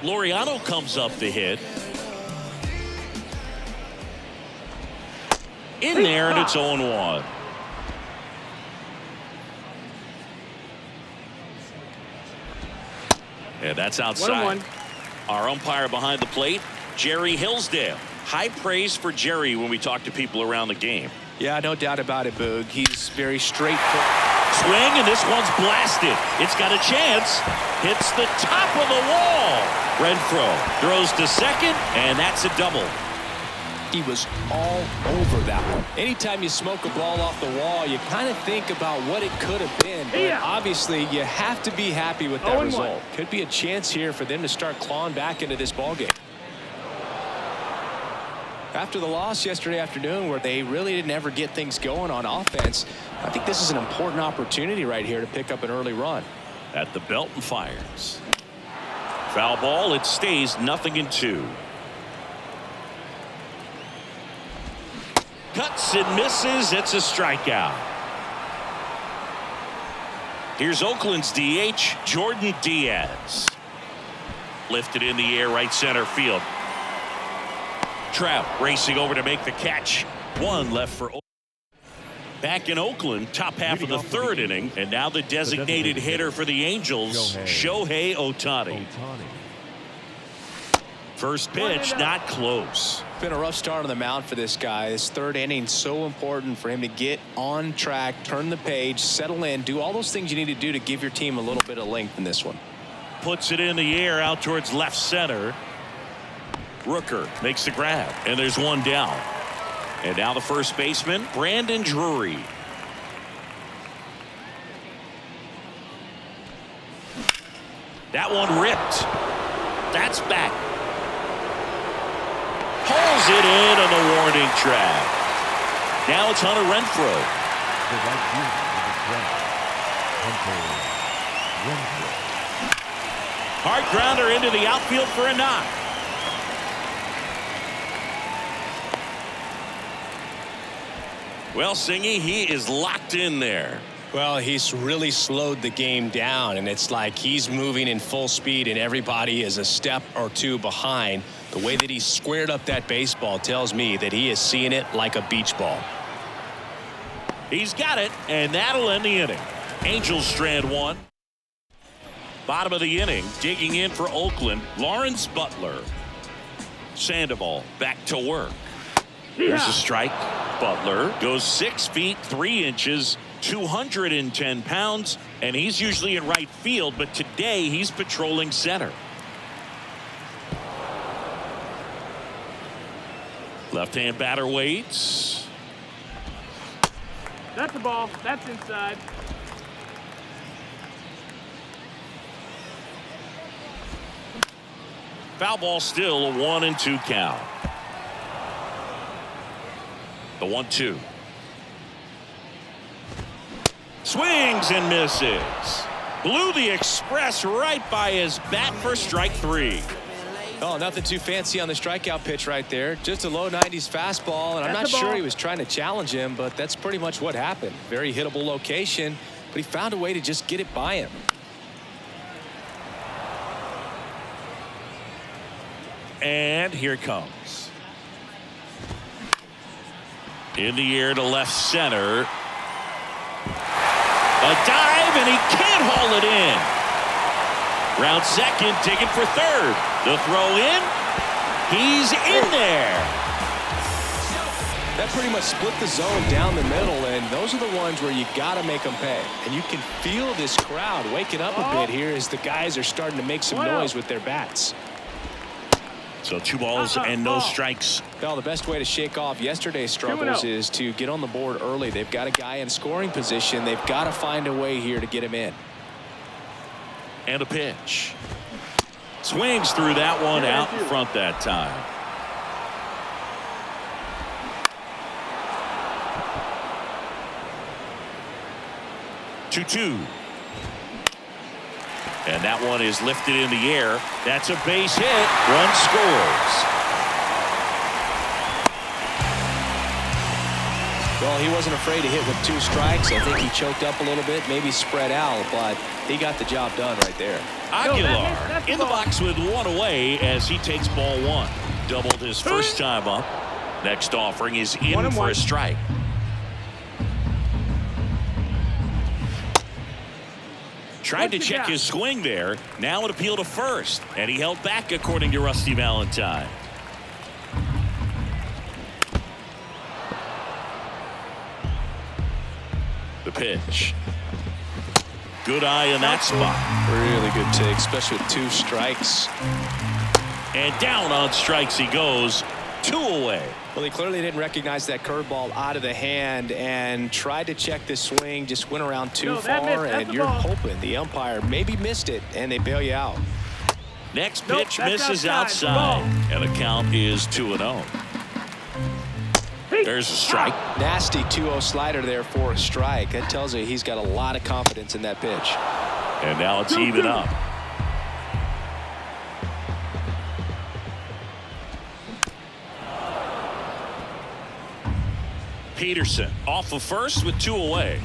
Speaker 2: Laureano comes up to hit. In there, and it's 0-1. And that's outside.
Speaker 6: 1-1.
Speaker 2: Our umpire behind the plate, Jerry Hillsdale. High praise for Jerry when we talk to people around the game.
Speaker 3: Yeah, no doubt about it, Boog. He's very straightforward.
Speaker 2: Swing, and this one's blasted. It's got a chance. Hits the top of the wall. Renfroe throws to second, and that's a double.
Speaker 3: He was all over that one. Anytime you smoke a ball off the wall, you kind of think about what it could have been. But obviously, you have to be happy with that result. Could be a chance here for them to start clawing back into this ballgame. After the loss yesterday afternoon, where they really didn't ever get things going on offense, I think this is an important opportunity right here to pick up an early run.
Speaker 2: At the belt and fires. Foul ball. It stays 0-2. Cuts and misses. It's a strikeout. Here's Oakland's DH, Jordan Diaz. Lifted in the air, right center field. Trout racing over to make the catch. One left for Oakland. Back in Oakland, top half of the third inning, and now the designated hitter for the Angels, Shohei Ohtani. First pitch, not close.
Speaker 3: Been a rough start on the mound for this guy. This third inning, so important for him to get on track, turn the page, settle in, do all those things you need to do to give your team a little bit of length in this one.
Speaker 2: Puts it in the air out towards left center. Rooker makes the grab, and there's one down. And now the first baseman, Brandon Drury. That one ripped. That's back. Pulls it in on the warning track. Now it's Hunter Renfroe.
Speaker 4: The right fielder with the grab. Hunter Renfroe.
Speaker 2: Hard grounder into the outfield for a knock. Well, Singy, he is locked in there.
Speaker 3: Well, he's really slowed the game down, and it's like he's moving in full speed and everybody is a step or two behind. The way that he squared up that baseball tells me that he is seeing it like a beach ball.
Speaker 2: He's got it, and that'll end the inning. Angels strand one. Bottom of the inning, digging in for Oakland, Lawrence Butler. Sandoval back to work. Here's a strike. Butler goes 6 feet 3 inches, 210 pounds, and he's usually in right field, but today he's patrolling center. Left-hand batter waits.
Speaker 6: That's the ball. That's inside.
Speaker 2: Foul ball, still a 1-2 count. The 1-2. Swings and misses. Blew the express right by his bat for strike 3.
Speaker 3: Oh, nothing too fancy on the strikeout pitch right there. Just a low 90s fastball, and I'm not sure he was trying to challenge him, but that's pretty much what happened. Very hittable location, but he found a way to just get it by him.
Speaker 2: And here it comes. In the air to left center. A dive, and he can't haul it in. Round second, digging for third. The throw in. He's in there.
Speaker 3: That pretty much split the zone down the middle, and those are the ones where you got to make them pay. And you can feel this crowd waking up a bit here as the guys are starting to make some noise with their bats.
Speaker 2: So 2 balls and no strikes.
Speaker 3: Well, the best way to shake off yesterday's struggles is to get on the board early. They've got a guy in scoring position. They've got to find a way here to get him in.
Speaker 2: And a pitch. Swings through that one out in front that time. And that one is lifted in the air. That's a base hit. Run scores.
Speaker 3: Well, he wasn't afraid to hit with 2 strikes. I think he choked up a little bit, maybe spread out, but he got the job done right there.
Speaker 2: Aguilar in the box with 1 away as he takes ball 1. Doubled his first time up. Next offering is in for a strike. Tried to check his swing there. Now an appeal to first. And he held back according to Rusty Valentine. The pitch. Good eye in that spot.
Speaker 3: Really good take, especially with 2 strikes.
Speaker 2: And down on strikes he goes. 2 away.
Speaker 3: Well, he clearly didn't recognize that curveball out of the hand and tried to check the swing, just went around too far, and you're hoping the umpire maybe missed it and they bail you out.
Speaker 2: Next pitch misses outside, and the count is 2-0. There's a strike.
Speaker 3: Nasty 2-0 slider there for a strike. That tells you he's got a lot of confidence in that pitch.
Speaker 2: And now it's even up. Peterson off of first with 2 away.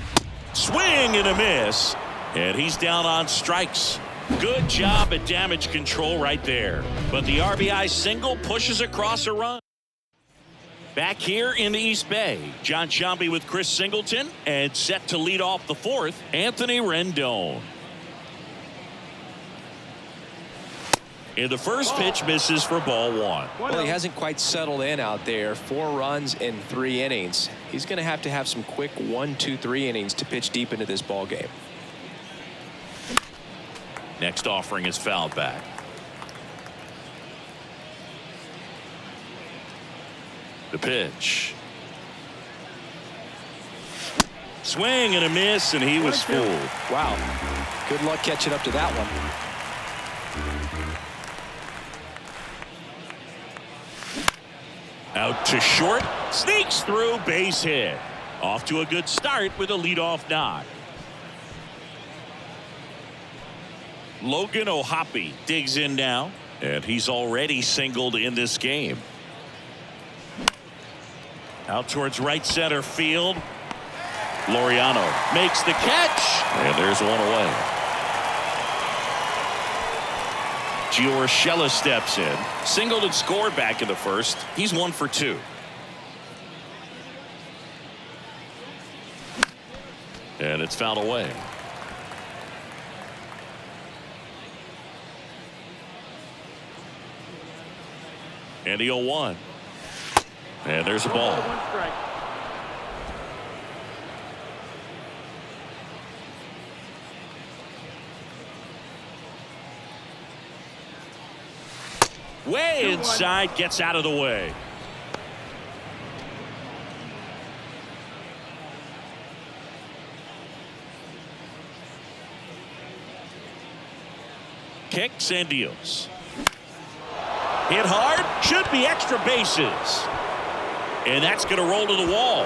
Speaker 2: Swing and a miss. And he's down on strikes. Good job at damage control right there. But the RBI single pushes across a run. Back here in the East Bay, John Sciambi with Chris Singleton, and set to lead off the 4th, Anthony Rendon. And the first pitch misses for ball 1.
Speaker 3: Well, he hasn't quite settled in out there. 4 runs in 3 innings. He's going to have some quick 1, 2, 3 innings to pitch deep into this ball game.
Speaker 2: Next offering is fouled back. The pitch. Swing and a miss, and he was fooled.
Speaker 3: Wow. Good luck catching up to that one.
Speaker 2: Out to short. Sneaks through, base hit. Off to a good start with a leadoff knock. Logan O'Hoppe digs in now, and he's already singled in this game. Out towards right center field. Laureano makes the catch, and there's 1 away. Gio Urshela steps in. Singled and scored back in the first. He's 1 for 2. And it's fouled away. And the 0-1. And there's a ball. Way inside, gets out of the way. Kicks and deals. Hit hard, should be extra bases. And that's going to roll to the wall.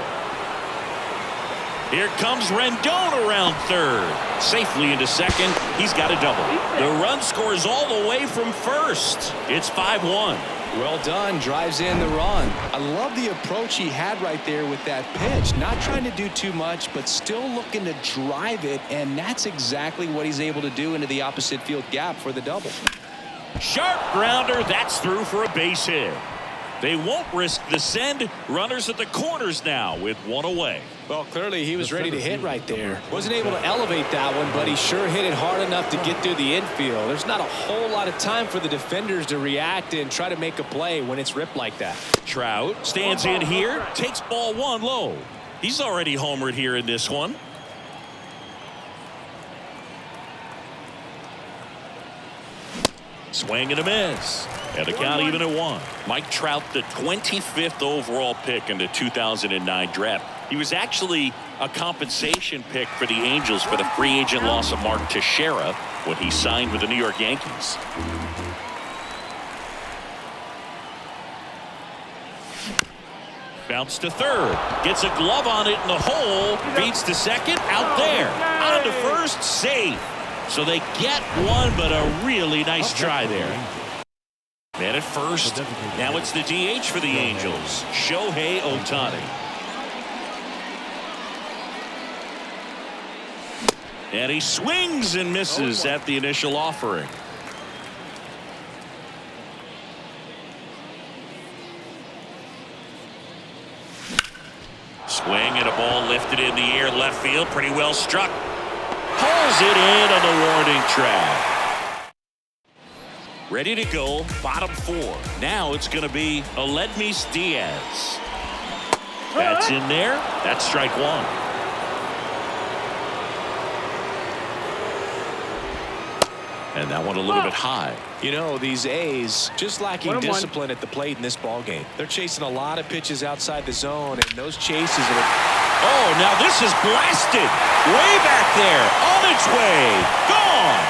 Speaker 2: Here comes Rendon around third. Safely into second. He's got a double. The run scores all the way from first. It's 5-1.
Speaker 3: Well done. Drives in the run. I love the approach he had right there with that pitch. Not trying to do too much, but still looking to drive it. And that's exactly what he's able to do into the opposite field gap for the double.
Speaker 2: Sharp grounder. That's through for a base hit. They won't risk the send. Runners at the corners now with 1 away.
Speaker 3: Well, clearly he was ready to hit right there. Wasn't able to elevate that one, but he sure hit it hard enough to get through the infield. There's not a whole lot of time for the defenders to react and try to make a play when it's ripped like that.
Speaker 2: Trout stands in here, takes ball 1 low. He's already homered here in this one. Swing and a miss. And the count even at 1. Mike Trout, the 25th overall pick in the 2009 draft. He was actually a compensation pick for the Angels for the free agent loss of Mark Teixeira when he signed with the New York Yankees. Bounce to third. Gets a glove on it in the hole. Feeds to second. Out there. On to first. Safe. So they get one, but a really nice try there. Man at first. Now it's the DH for the Angels, Shohei Ohtani. And he swings and misses at the initial offering. Swing and a ball lifted in the air, left field, pretty well struck. Pulls it in on the warning track. Ready to go, bottom 4. Now it's going to be Aledmys Diaz. That's in there. That's strike 1. And that one a little bit high.
Speaker 3: You know, these A's just lacking discipline at the plate in this ball game. They're chasing a lot of pitches outside the zone, and those chases are...
Speaker 2: Oh, now this is blasted. Way back there. On its way. Gone.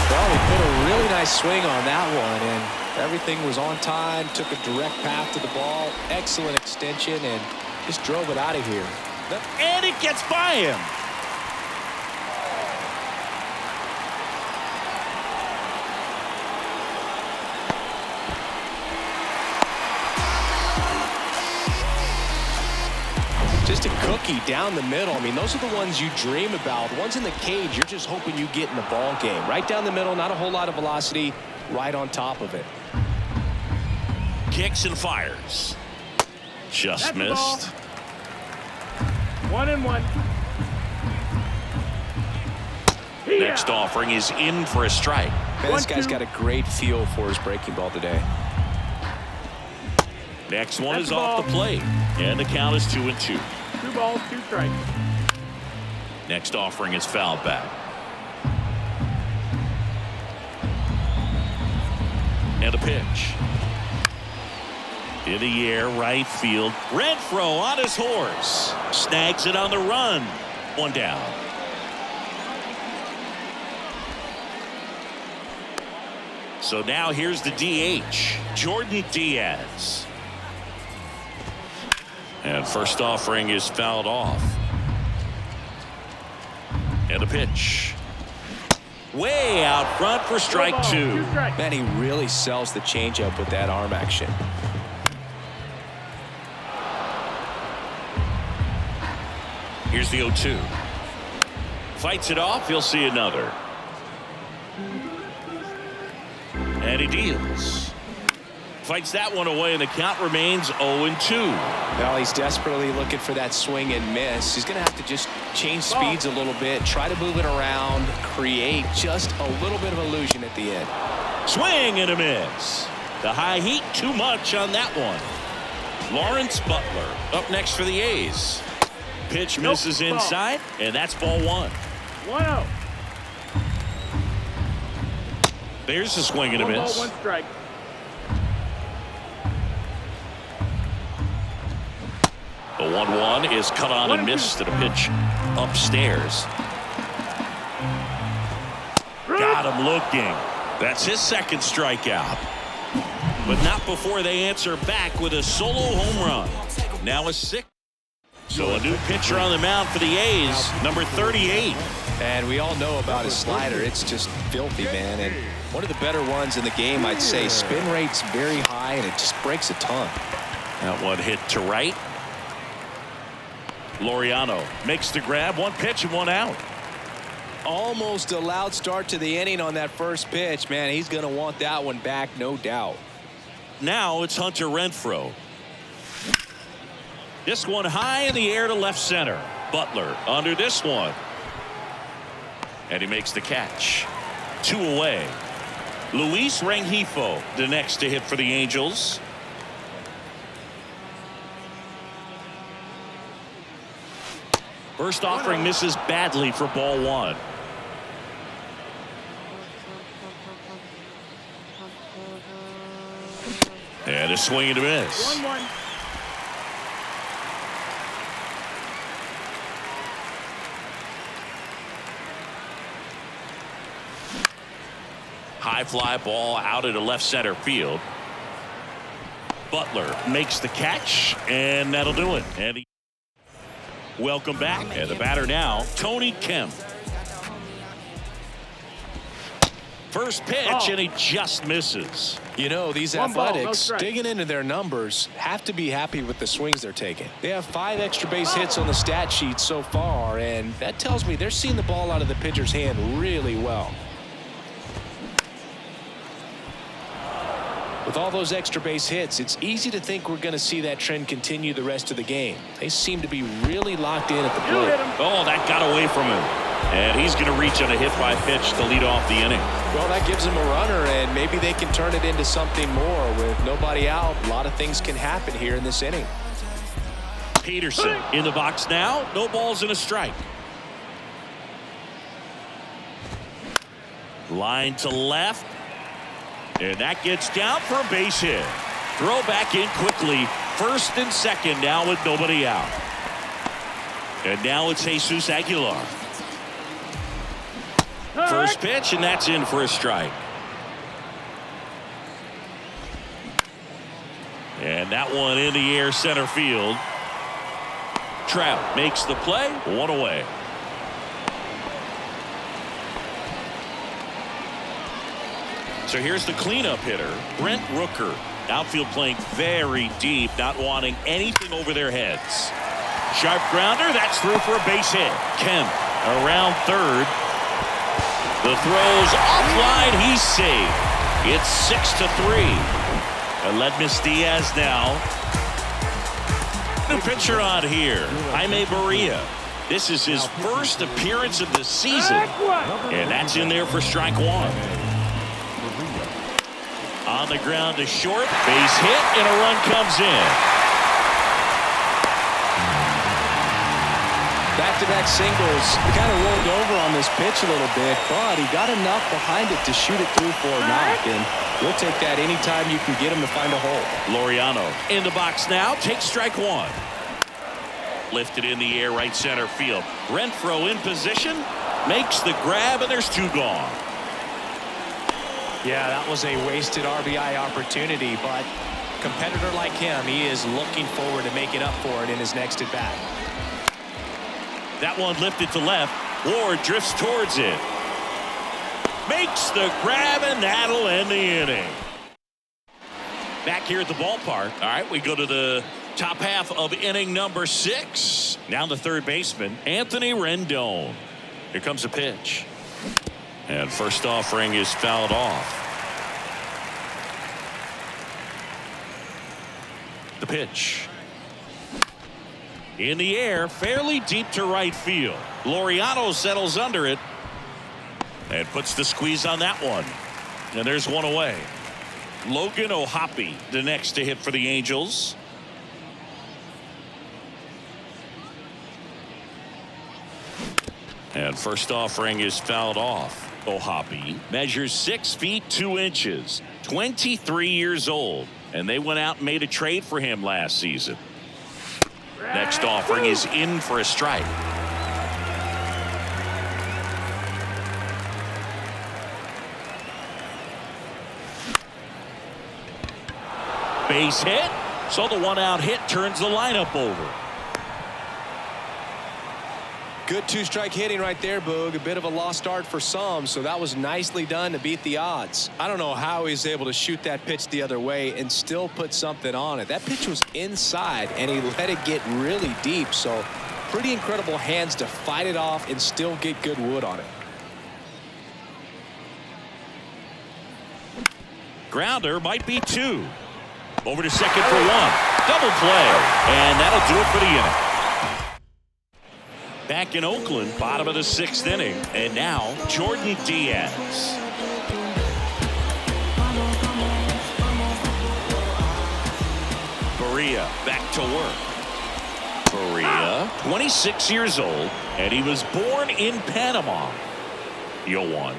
Speaker 3: Well, he put a really nice swing on that one, and everything was on time. Took a direct path to the ball. Excellent extension, and just drove it out of here.
Speaker 2: And it gets by him.
Speaker 3: Just a cookie down the middle. I mean, those are the ones you dream about. The ones in the cage, you're just hoping you get in the ball game. Right down the middle, not a whole lot of velocity, right on top of it.
Speaker 2: Kicks and fires. Just missed.
Speaker 6: 1-1.
Speaker 2: Next offering is in for a strike.
Speaker 3: Man, this guy's got a great feel for his breaking ball today.
Speaker 2: Next one is off the plate. And the count is 2-2.
Speaker 6: 2 balls, 2 strikes.
Speaker 2: Next offering is fouled back. And a pitch. In the air, right field. Renfroe on his horse. Snags it on the run. 1 down. So now here's the DH, Jordan Diaz. And first offering is fouled off. And a pitch. Way out front for strike 2.
Speaker 3: Man, he really sells the changeup with that arm action.
Speaker 2: Here's the 0-2. Fights it off. He'll see another. And he deals. Fights that one away, and the count remains 0-2.
Speaker 3: Well, he's desperately looking for that swing and miss. He's going to have to just change speeds a little bit, try to move it around, create just a little bit of illusion at the end.
Speaker 2: Swing and a miss. The high heat, too much on that one. Lawrence Butler up next for the A's. Pitch misses inside, and that's ball 1.
Speaker 6: 1-0.
Speaker 2: There's a swing and a miss.
Speaker 6: 1 ball, 1 strike.
Speaker 2: The 1-1 is cut on and missed at a pitch upstairs. Got him looking. That's his second strikeout. But not before they answer back with a solo home run. Now a 6. So a new pitcher on the mound for the A's, number 38.
Speaker 3: And we all know about his slider. It's just filthy, man. And one of the better ones in the game, I'd say. Spin rate's very high, and it just breaks a ton.
Speaker 2: That one hit to right. Laureano makes the grab. 1 pitch and 1 out.
Speaker 3: Almost a loud start to the inning on that first pitch. Man, he's going to want that one back, no doubt.
Speaker 2: Now it's Hunter Renfroe. This one high in the air to left center. Butler under this one. And he makes the catch. 2 away. Luis Rengifo, the next to hit for the Angels. First offering misses badly for ball 1. And a swing and a miss.
Speaker 6: 1-1.
Speaker 2: High fly ball out into left center field. Butler makes the catch, and that'll do it. And welcome back. And the batter now, Tony Kemp. First pitch, and he just misses.
Speaker 3: You know, these
Speaker 6: One ball, no
Speaker 3: Athletics,
Speaker 6: strike.
Speaker 3: digging into their numbers, have to be happy with the swings they're taking. They have 5 extra base hits on the stat sheet so far, and that tells me they're seeing the ball out of the pitcher's hand really well. With all those extra base hits, it's easy to think we're going to see that trend continue the rest of the game. They seem to be really locked in at the
Speaker 6: You
Speaker 3: plate.
Speaker 6: hit him.
Speaker 2: Oh, that got away from him. And he's going to reach on a hit by pitch to lead off the inning.
Speaker 3: Well, that gives them a runner, and maybe they can turn it into something more. With nobody out, a lot of things can happen here in this inning.
Speaker 2: Peterson in the box now. No balls and a strike. Line to left. And that gets down for a base hit. Throw back in quickly. First and second now with nobody out. And now it's Jesus Aguilar. First pitch, and that's in for a strike. And that one in the air center field. Trout makes the play. 1 away. So here's the cleanup hitter, Brent Rooker. Outfield playing very deep, not wanting anything over their heads. Sharp grounder, that's through for a base hit. Kemp around third. The throw's offline, he's safe. It's 6-3. Aledmus Diaz now. New pitcher on here, Jaime Barria. This is his first appearance of the season. And that's in there for strike 1. On the ground to short, base hit, and a run comes in.
Speaker 3: Back-to-back singles. He kind of rolled over on this pitch a little bit, but he got enough behind it to shoot it through for a knock, and we'll take that anytime you can get him to find a hole.
Speaker 2: Laureano in the box now, takes strike 1. Lifted in the air, right center field. Renfroe in position, makes the grab, and there's 2 gone.
Speaker 3: Yeah, that was a wasted RBI opportunity, but a competitor like him, he is looking forward to making up for it in his next at-bat.
Speaker 2: That one lifted to left. Ward drifts towards it. Makes the grab, and that'll end the inning. Back here at the ballpark. All right, we go to the top half of inning number 6. Now the third baseman, Anthony Rendon. Here comes a pitch. And first offering is fouled off. The pitch. In the air, fairly deep to right field. Laureano settles under it and puts the squeeze on that one. And there's 1 away. Logan O'Hoppe, the next to hit for the Angels. And first offering is fouled off. O'Hoppe measures 6 feet 2 inches, 23 years old, and they went out and made a trade for him last season. Next offering is in for a strike. Base hit, so the 1-out hit turns the lineup over.
Speaker 3: Good 2-strike hitting right there, Boog. A bit of a lost start for some, so that was nicely done to beat the odds. I don't know how he's able to shoot that pitch the other way and still put something on it. That pitch was inside, and he let it get really deep, so pretty incredible hands to fight it off and still get good wood on it.
Speaker 2: Grounder might be 2. Over to second for 1. Double play, and that'll do it for the inning. Back in Oakland, bottom of the 6th inning, and now Jordan Diaz. Barria back to work. Barria, 26 years old, and he was born in Panama. 0-1.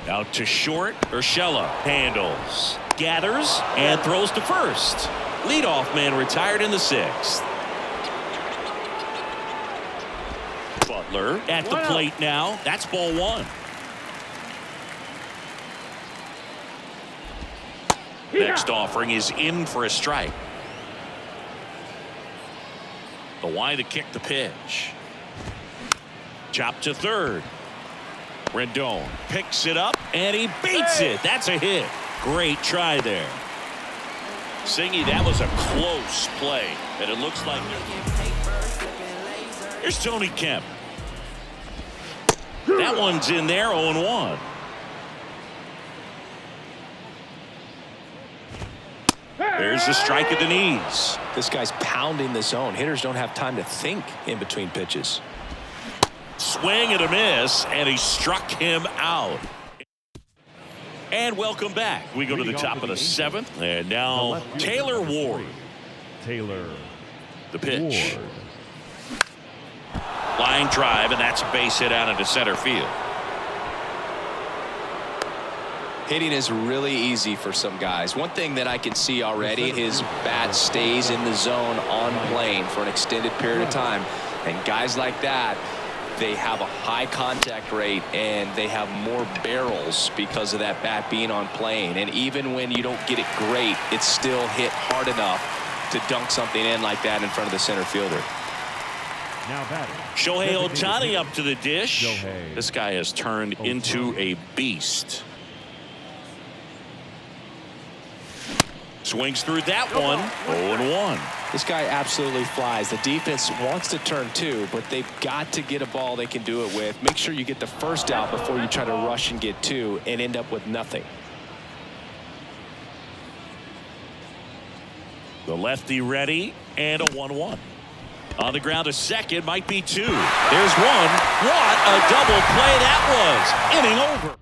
Speaker 2: Out to short. Urshela handles, gathers, and throws to first. Leadoff man retired in the 6th. Butler at the plate now. That's ball 1. Next offering is in for a strike. The wide to kick the pitch. Chop to third. Rendon picks it up, and he beats it. That's a hit. Great try there. Singy, that was a close play, and it looks like here's Tony Kemp. That one's in there, 0-1. There's a strike at the knees.
Speaker 3: This guy's pounding the zone. Hitters don't have time to think in between pitches.
Speaker 2: Swing and a miss, and he struck him out. And welcome back. We go to the top of the 7th, and now Taylor Ward.
Speaker 4: Taylor
Speaker 2: The pitch.
Speaker 4: Ward.
Speaker 2: Line drive, and that's a base hit out into center field.
Speaker 3: Hitting is really easy for some guys. One thing that I can see already, his bat stays in the zone on plane for an extended period of time. And guys like that, they have a high contact rate and they have more barrels because of that bat being on plane. And even when you don't get it great, it's still hit hard enough to dunk something in like that in front of the center fielder.
Speaker 4: Now batting.
Speaker 2: Shohei Ohtani up to the dish.
Speaker 4: Shohei
Speaker 2: This guy has turned into a beast. Swings through that one. 0-1.
Speaker 3: This guy absolutely flies. The defense wants to turn two, but they've got to get a ball they can do it with. Make sure you get the first out before you try to rush and get two and end up with nothing.
Speaker 2: The lefty ready, and a 1-1. On the ground to second, might be two. There's one. What a double play that was. Inning over.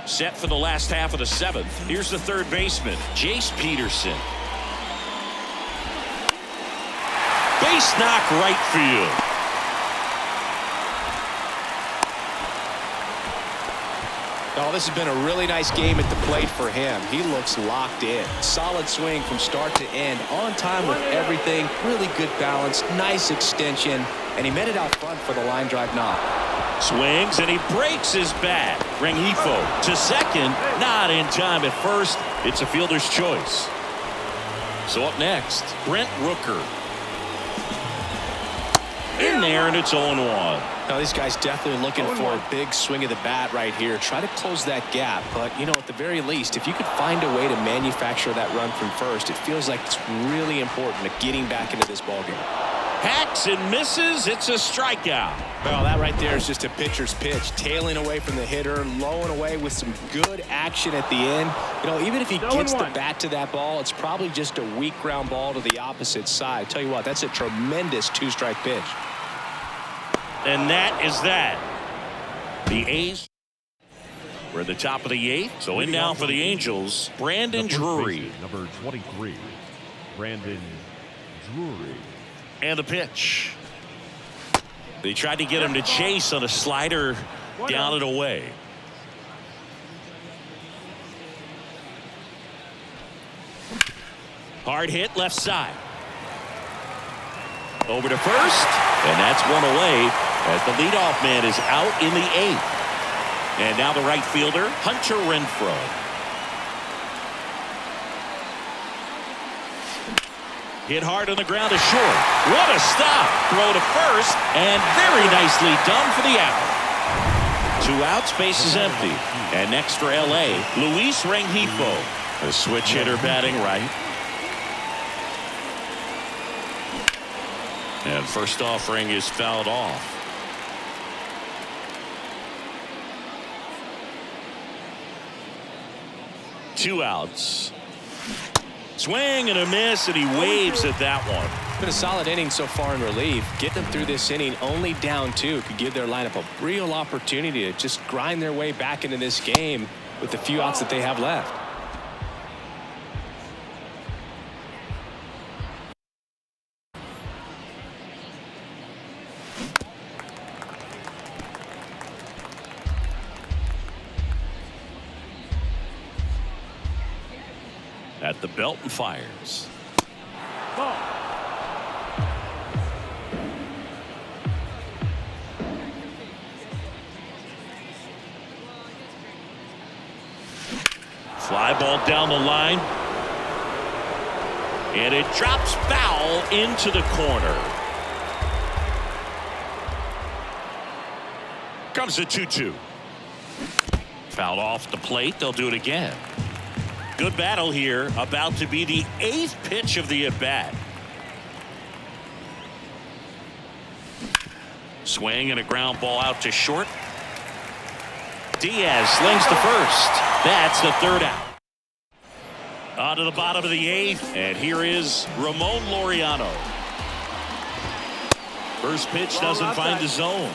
Speaker 2: Set for the last half of the 7th. Here's the third baseman, Jace Peterson. Base knock right field.
Speaker 3: Oh, this has been a really nice game at the plate for him. He looks locked in. Solid swing from start to end. On time with everything. Really good balance. Nice extension. And he met it out front for the line drive knock.
Speaker 2: Swings and he breaks his bat. Rengifo to second. Not in time at first. It's a fielder's choice. So up next, Brent Rooker. In there, and it's 0-1.
Speaker 3: Now, this guy's definitely looking for a big swing of the bat right here. Try to close that gap. But, you know, at the very least, if you could find a way to manufacture that run from first, it feels like it's really important to getting back into this ballgame.
Speaker 2: Hacks and misses. It's a strikeout.
Speaker 3: Well, that right there is just a pitcher's pitch. Tailing away from the hitter, lowing away with some good action at the end. You know, even if he gets the bat to that ball, it's probably just a weak ground ball to the opposite side. Tell you what, that's a tremendous two-strike pitch.
Speaker 2: And that is that. The A's were at the top of the 8th. So in now for the Angels, Brandon Drury.
Speaker 4: Number 23, Brandon Drury.
Speaker 2: And the pitch. They tried to get him to chase on a slider down and away. Hard hit left side. Over to first, and that's one away as the leadoff man is out in the 8th. And now the right fielder, Hunter Renfroe. Hit hard on the ground to short. What a stop. Throw to first, and very nicely done for the out. 2 outs, base is empty. And next for L.A., Luis Rengifo. A switch hitter batting right. And first offering is fouled off. Two outs. Swing and a miss, and he waves at that one.
Speaker 3: Been a solid inning so far in relief. Get them through this inning only down 2 could give their lineup a real opportunity to just grind their way back into this game with the few outs that they have left.
Speaker 2: At the belt and fires. Fly ball down the line. And it drops foul into the corner. Comes a 2-2. Fouled off the plate. They'll do it again. Good battle here. About to be the 8th pitch of the at-bat. Swing and a ground ball out to short. Diaz slings to first. That's the 3rd out. On to the bottom of the 8th, and here is Ramon Laureano. First pitch doesn't find the zone.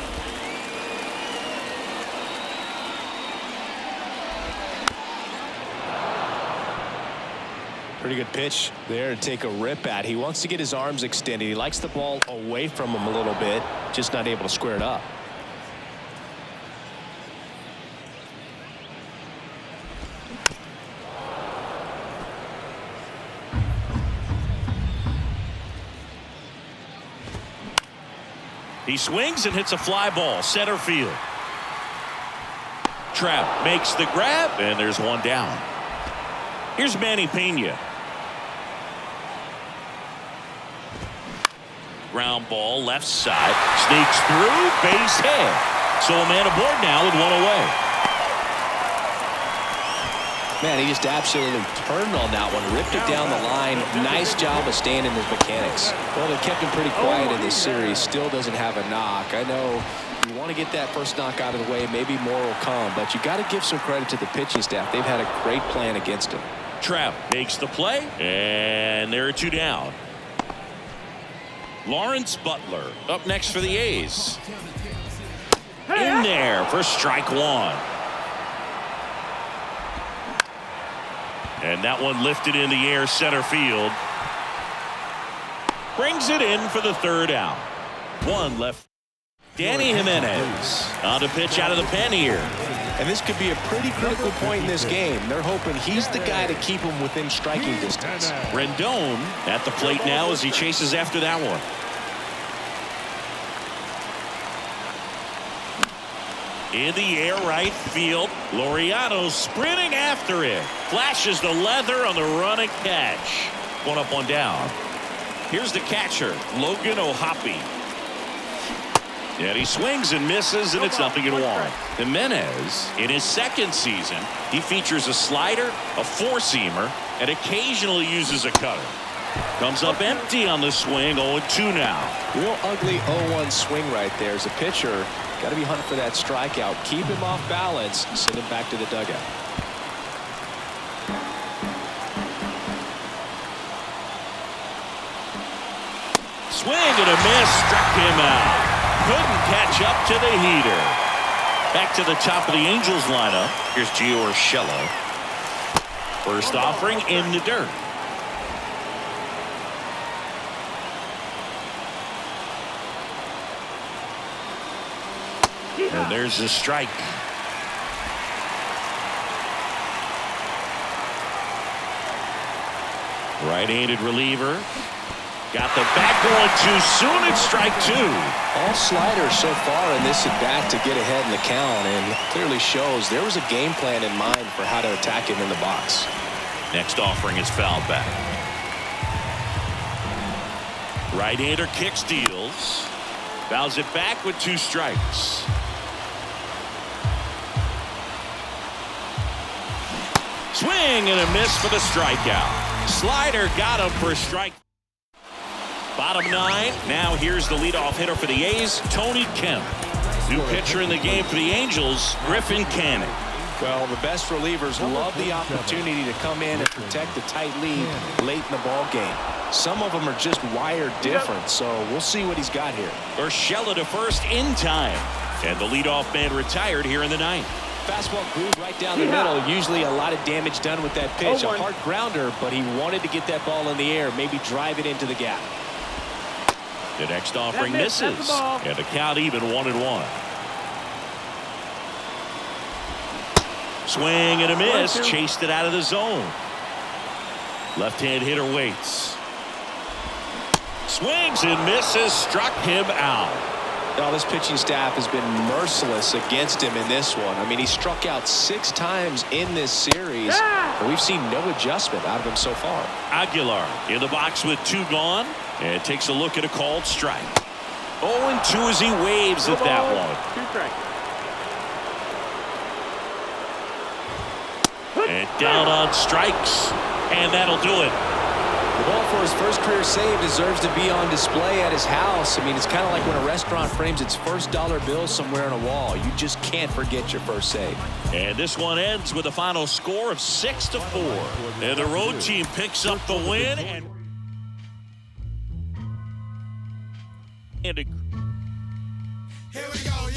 Speaker 3: Pretty good pitch there to take a rip at. He wants to get his arms extended. He likes the ball away from him a little bit, just not able to square it up.
Speaker 2: He swings and hits a fly ball center field. Trout makes the grab, and there's one down. Here's Manny Pena. Ground ball left side, sneaks through, base hit. So a man aboard now with one away.
Speaker 3: Man, he just absolutely turned on that one, ripped it down the line. Nice job of staying in his mechanics. Well, they kept him pretty quiet in this series. Still doesn't have a knock. I know you want to get that first knock out of the way. Maybe more will come, but you got to give some credit to the pitching staff. They've had a great plan against him.
Speaker 2: Trout makes the play, and there are 2 down. Lawrence Butler up next for the A's. In there for strike 1. And that one lifted in the air center field. Brings it in for the 3rd out. 1 left. Danny Jimenez on to pitch out of the pen here.
Speaker 3: And this could be a pretty critical point in this game. They're hoping he's the guy to keep him within striking distance.
Speaker 2: Rendon at the plate now as he chases after that one. In the air right field. Laureano sprinting after it. Flashes the leather on the run and catch. 1 up, 1 down. Here's the catcher, Logan O'Hoppe. And he swings and misses, and it's 0-1. Jimenez, in his 2nd season, he features a slider, a 4-seamer, and occasionally uses a cutter. Comes up empty on the swing, 0-2 now.
Speaker 3: Real ugly 0-1 swing right there. As a pitcher, got to be hunting for that strikeout. Keep him off balance, send him back to the dugout.
Speaker 2: Swing and a miss, struck him out. Couldn't catch up to the heater. Back to the top of the Angels lineup. Here's Gio Urshela. First offering in the dirt. And there's the strike. Right-handed reliever. Got the bat going too soon. It's strike 2.
Speaker 3: All sliders so far in this at-bat to get ahead in the count, and clearly shows there was a game plan in mind for how to attack him in the box.
Speaker 2: Next offering is fouled back. Right-hander kick steals. Fouls it back with 2 strikes. Swing and a miss for the strikeout. Slider got him for a strike. Bottom 9. Now here's the leadoff hitter for the A's, Tony Kemp. New pitcher in the game for the Angels, Griffin Canning.
Speaker 3: Well, the best relievers love the opportunity to come in and protect a tight lead late in the ball game. Some of them are just wired different, so we'll see what he's got here.
Speaker 2: Urshela to first in time. And the leadoff man retired here in the 9th.
Speaker 3: Fastball grooved right down the middle. Usually a lot of damage done with that pitch. A hard grounder, but he wanted to get that ball in the air, maybe drive it into the gap.
Speaker 2: The next offering misses, and the count even 1-1. Swing and a miss, chased it out of the zone. Left-hand hitter waits. Swings and misses, struck him out.
Speaker 3: Now, this pitching staff has been merciless against him in this one. I mean, he struck out 6 times in this series, and we've seen no adjustment out of him so far.
Speaker 2: Aguilar in the box with 2 gone, and takes a look at a called strike. 0-2 as he waves at that one.
Speaker 6: 2 strikes.
Speaker 2: And down on strikes. And that'll do it.
Speaker 3: The ball for his first career save deserves to be on display at his house. I mean, it's kind of like when a restaurant frames its first dollar bill somewhere on a wall. You just can't forget your first save.
Speaker 2: And this one ends with a final score of 6-4. And the road team picks up the win.
Speaker 7: Here we go,